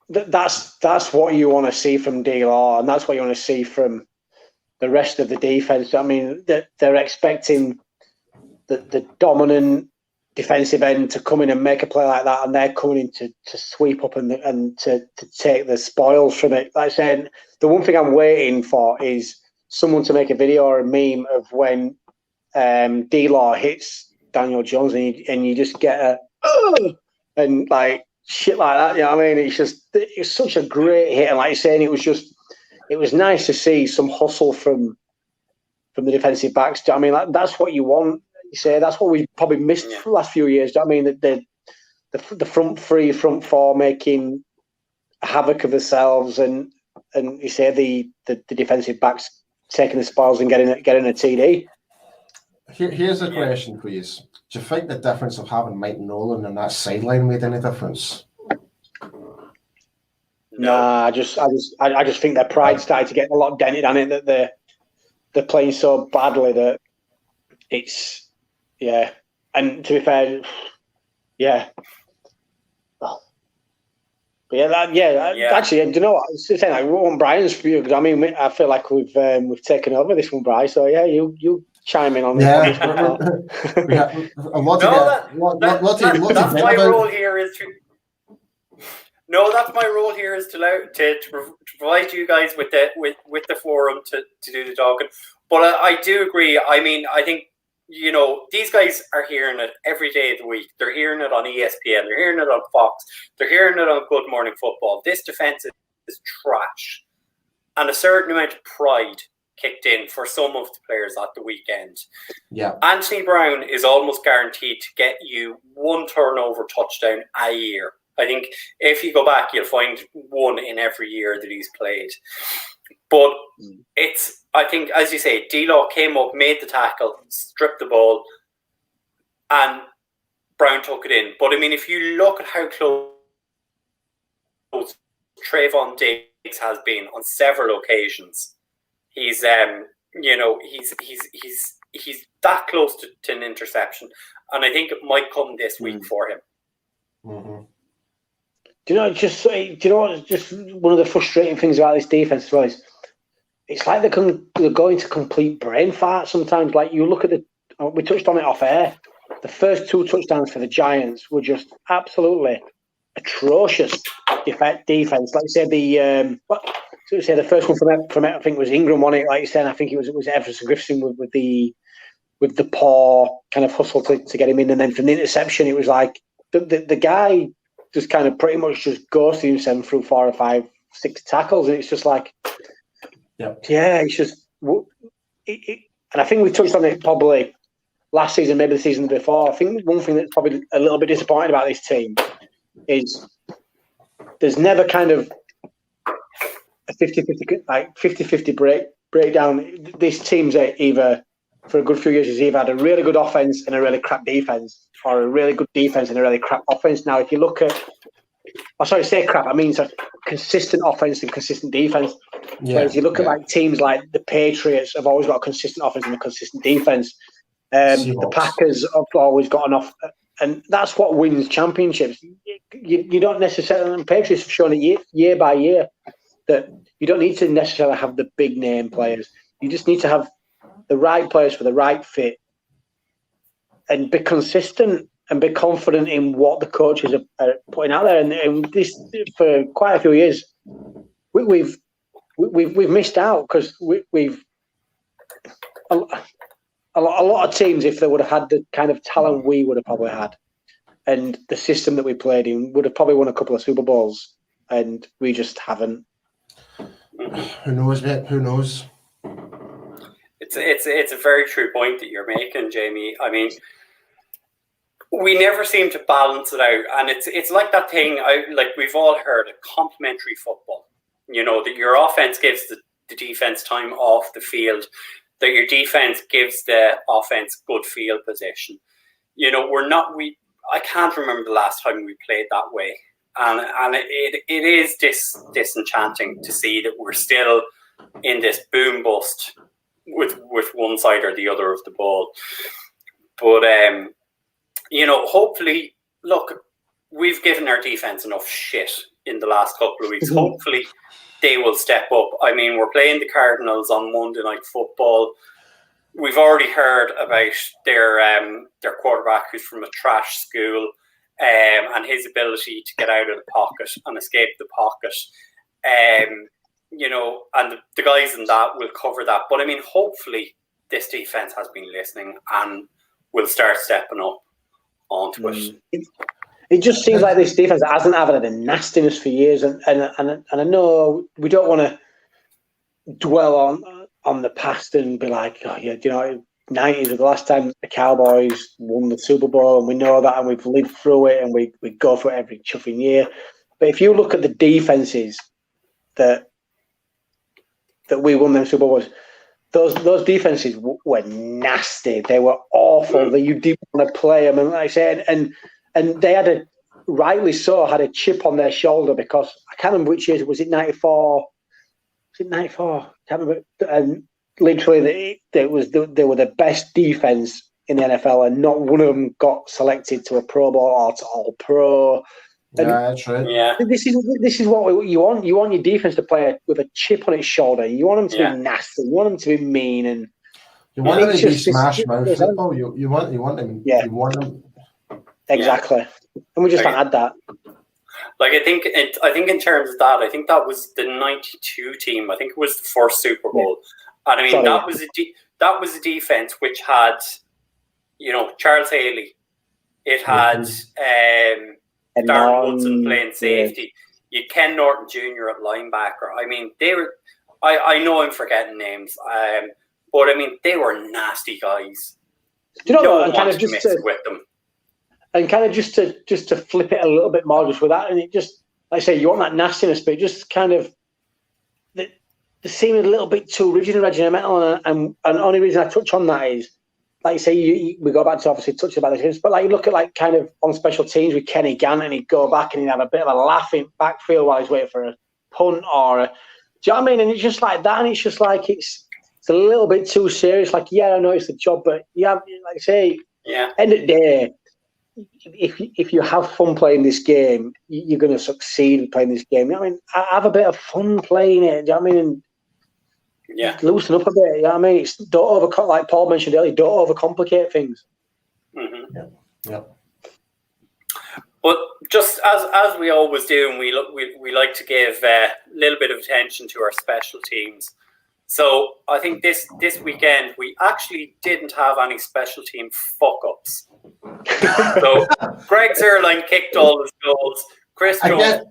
B: That's what you want to see from D-Law, and that's what you want to see from the rest of the defense. I mean, they're expecting the dominant defensive end to come in and make a play like that, and they're coming in to sweep up and to take the spoils from it. Like I said, the one thing I'm waiting for is someone to make a video or a meme of when D-Law hits Daniel Jones and you just get and like shit like that. You know what I mean? It's such a great hit, and like you're saying, it was nice to see some hustle from the defensive backs. Do you know what I mean? That's what you want. You say that's what we probably missed for the last few years. Do you know what I mean? The front three, front four making havoc of themselves, and you say the defensive backs taking the spoils and getting a TD.
C: Here's a question, please. Do you think the difference of having Mike Nolan on that sideline made any difference?
B: Nah, I just think their pride started to get a lot dented on it, that they're playing so badly that it's and to be fair, actually, do you know what? I was saying, like, we want Brian's view, because I mean, I feel like we've taken over this one, Brian. So yeah, you chime in on this.
C: We have a lot
A: that's my role here is to. No, that's my role here is to provide you guys with the forum to do the talking. But I do agree. I mean, I think, you know, these guys are hearing it every day of the week. They're hearing it on ESPN. They're hearing it on Fox. They're hearing it on Good Morning Football. This defense is trash. And a certain amount of pride kicked in for some of the players at the weekend.
C: Yeah.
A: Anthony Brown is almost guaranteed to get you one turnover touchdown a year. I think if you go back, you'll find one in every year that he's played. But I think, as you say, D-Law came up, made the tackle, stripped the ball, and Brown took it in. But I mean, if you look at how close Trayvon Diggs has been on several occasions, he's that close to an interception, and I think it might come this week for him.
C: Mm-hmm.
B: Do you know? Just one of the frustrating things about this defense as well is it's like they're going to complete brain fart sometimes. Like, you look at we touched on it off air. The first 2 touchdowns for the Giants were just absolutely atrocious defense. Like you said, the first one from I think it was Ingram won it. Like you said, I think it was Everson Griffin with the poor kind of hustle to get him in, and then from the interception, it was like the guy just kind of pretty much just ghosted himself through 4 or 5, 6 tackles, and it's just like, it's just. And I think we touched on it probably last season, maybe the season before. I think one thing that's probably a little bit disappointing about this team is there's never kind of a 50-50 breakdown. This team's either, for a good few years, has either had a really good offense and a really crap defense, or a really good defense and a really crap offense. Now, if you look at, say crap, I mean it's a consistent offense and consistent defense. Whereas you look at like teams like the Patriots have always got a consistent offense and a consistent defense. The Packers have always got enough, and that's what wins championships. You don't necessarily, and Patriots have shown it year by year, that you don't need to necessarily have the big name players. You just need to have the right players for the right fit and be consistent and be confident in what the coaches are putting out there. And this, for quite a few years, we've missed out because we've a lot of teams, if they would have had the kind of talent we would have probably had and the system that we played in, would have probably won a couple of Super Bowls, and we just haven't.
C: Who knows, mate? Who knows?
A: It's a very true point that you're making, Jamie. I mean, we never seem to balance it out, and it's like that thing. Like we've all heard, complementary football. You know, that your offense gives the defense time off the field, that your defense gives the offense good field position. You know, I can't remember the last time we played that way, and it is disenchanting to see that we're still in this boom bust with one side or the other of the ball. But you know, hopefully, look, we've given our defense enough shit in the last couple of weeks. Mm-hmm. Hopefully they will step up. I mean, we're playing the Cardinals on Monday Night Football. We've already heard about their quarterback who's from a trash school, and his ability to get out of the pocket and escape the pocket. You know, and the guys in that will cover that. But I mean, hopefully this defense has been listening and will start stepping up onto it.
B: It just seems like this defense hasn't had the nastiness for years, and I know we don't want to dwell on the past and be like, oh yeah, you know, 90s was the last time the Cowboys won the Super Bowl, and we know that, and we've lived through it, and we go for it every chuffing year. But if you look at the defenses that we won them Super Bowls, those defenses were nasty. They were awful. That you didn't want to play them, and like I said, and they had rightly so, had a chip on their shoulder because I can't remember which year. Was it 94? Was it 94? I can't remember. And literally, they were the best defense in the NFL, and not one of them got selected to a Pro Bowl or to All Pro. And
C: yeah, that's right.
A: Yeah,
B: this is what you want. You want your defense to play with a chip on its shoulder. You want them to be nasty. You want them to be mean, and
C: you want them to be smash mouth football. You want them.
B: Yeah.
C: You want them.
B: Exactly. And we just haven't had that.
A: Like I think in terms of that, I think that was the '92 team. I think it was the first Super Bowl, and I mean that was a defense which had, you know, Charles Haley. It had Darren Woodson playing safety. You Ken Norton Jr. at linebacker. I mean, they were. I know I'm forgetting names, but I mean they were nasty guys.
B: Do you know what? Kind of just
A: mess with them.
B: And kind of just to flip it a little bit more just with that, and it just, like I say, you want that nastiness, but just kind of they seem a little bit too rigid and regimental, and the only reason I touch on that is, like you say, we go back to obviously touching about this, but like you look at like kind of on special teams with Kenny Gannon, and he'd go back and he'd have a bit of a laughing backfield while he's waiting for a punt or do you know what I mean? And it's just like that, and it's just like it's a little bit too serious. Like, yeah, I know it's the job, but yeah, like I say, end of the day, if you have fun playing this game, you're going to succeed playing this game. You know what I mean, have a bit of fun playing it. Do you know what I mean? And loosen up a bit. You know what I mean? Don't like Paul mentioned earlier. Don't overcomplicate things.
A: Mm-hmm.
C: Yeah.
A: But just as we always do, and we like to give a little bit of attention to our special teams. So I think this weekend we actually didn't have any special team fuck ups. So Greg Zerline kicked all his goals. Chris Jones.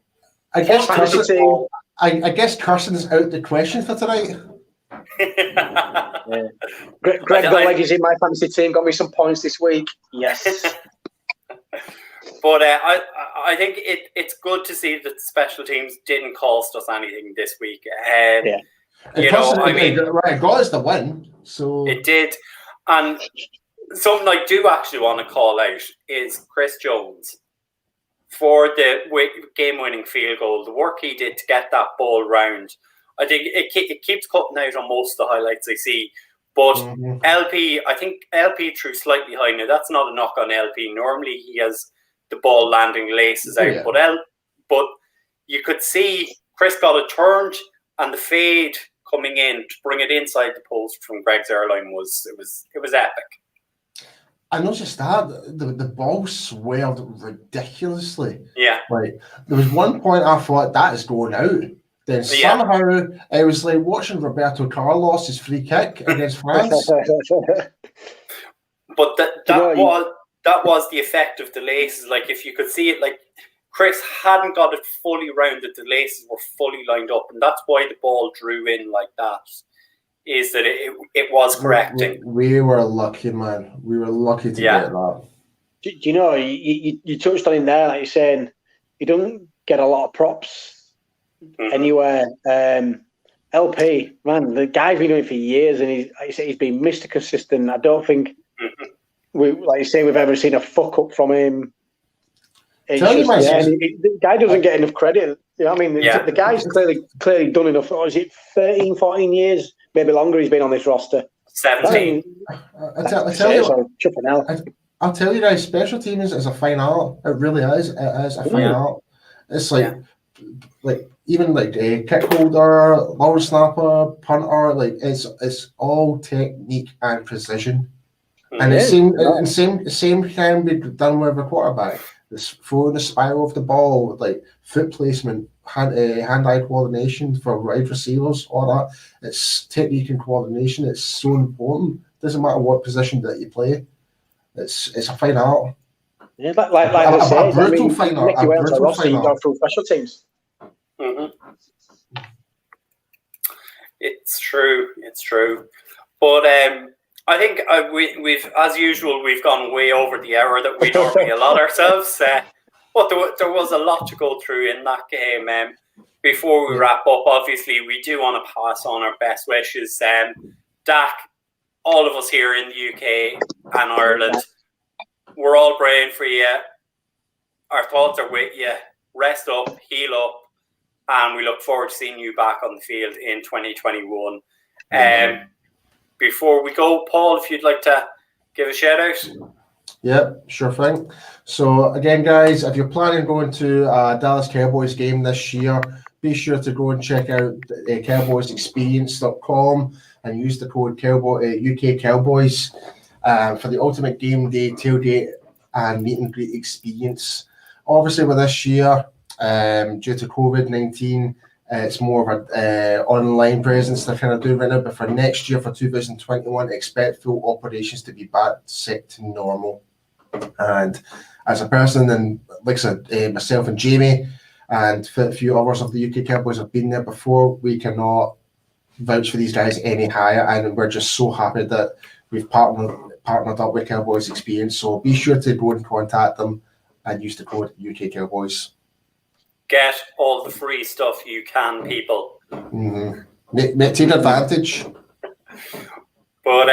C: I guess Carson's out the question for tonight.
B: Yeah. Greg Gulleg is in my fantasy team. Got me some points this week. Yes.
A: But I think it's good to see that special teams didn't cost us anything this week.
C: Ryan got us the win, so
A: it did. And something I do actually want to call out is Chris Jones for the game-winning field goal. The work he did to get that ball round. I think it keeps cutting out on most of the highlights I see. But LP, I think LP threw slightly high. Now, that's not a knock on LP. Normally, he has the ball landing laces out. Yeah. But you could see Chris got it turned, and the fade coming in to bring it inside the post from Greg Zerline was epic.
C: And not just that, the ball swelled ridiculously.
A: Yeah.
C: Like, there was one point I thought that is going out. Then somehow it was like watching Roberto Carlos's free kick against France.
A: But that was the effect of the laces. Like, if you could see it, like Chris hadn't got it fully rounded, the laces were fully lined up, and that's why the ball drew in like that. Is that it was correcting.
C: We were lucky, man. We were lucky to get that.
B: Do you know, you touched on him there, like you're saying, he doesn't get a lot of props anywhere. LP, man, the guy's been doing it for years, and he's been Mr. Consistent. I don't think, we've ever seen a fuck up from him. The guy doesn't get enough credit. You know what I mean? The guy's clearly done enough. Or is it 13, 14 years? Maybe longer he's been on this roster.
A: 17.
C: I'll tell you guys, special teams is a fine art. It really is. It is a fine art. It's like even kick holder, lower snapper, punter. Like it's all technique and precision. And the same can be done with a quarterback. This throwing the spiral of the ball, like foot placement, hand-eye coordination for wide receivers, all that. It's technique and coordination. It's so important. Doesn't matter what position that you play. It's a fine art.
B: Yeah, like I said,
C: a brutal fine art.
B: A brutal fine art. Through special teams.
A: It's true. But I think we've, as usual, we've gone way over the hour that we normally allot ourselves. But there was a lot to go through in that game. Before we wrap up, obviously, we do want to pass on our best wishes. Dak, all of us here in the UK and Ireland, we're all praying for you. Our thoughts are with you. Rest up, heal up, and we look forward to seeing you back on the field in 2021. Before we go, Paul, if you'd like to give a shout out.
C: Yep, sure thing. So again, guys, if you're planning on going to a Dallas Cowboys game this year, be sure to go and check out cowboysexperience.com and use the code UK Cowboys for the ultimate game day, tailgate, and meet and greet experience. Obviously, with this year, due to COVID-19, it's more of an online presence they're kind of doing right now. But for next year, for 2021, expect full operations to be back set to normal. And as a person, and like I said, myself and Jamie and a few others of the UK Cowboys have been there before, we cannot vouch for these guys any higher. And we're just so happy that we've partnered up with Cowboys Experience. So be sure to go and contact them and use the code UK Cowboys.
A: Get all the free stuff you can, people.
C: Take advantage.
A: But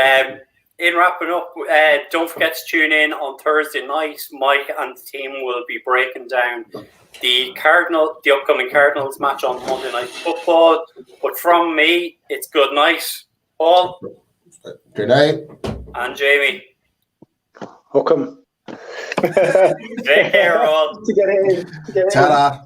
A: in wrapping up, don't forget to tune in on Thursday night. Mike and the team will be breaking down the upcoming Cardinals match on Monday Night Football. But from me, it's good night, Paul.
C: Good night.
A: And Jamie.
B: Welcome.
A: Take care, all.
B: To get in.
C: Ta-da.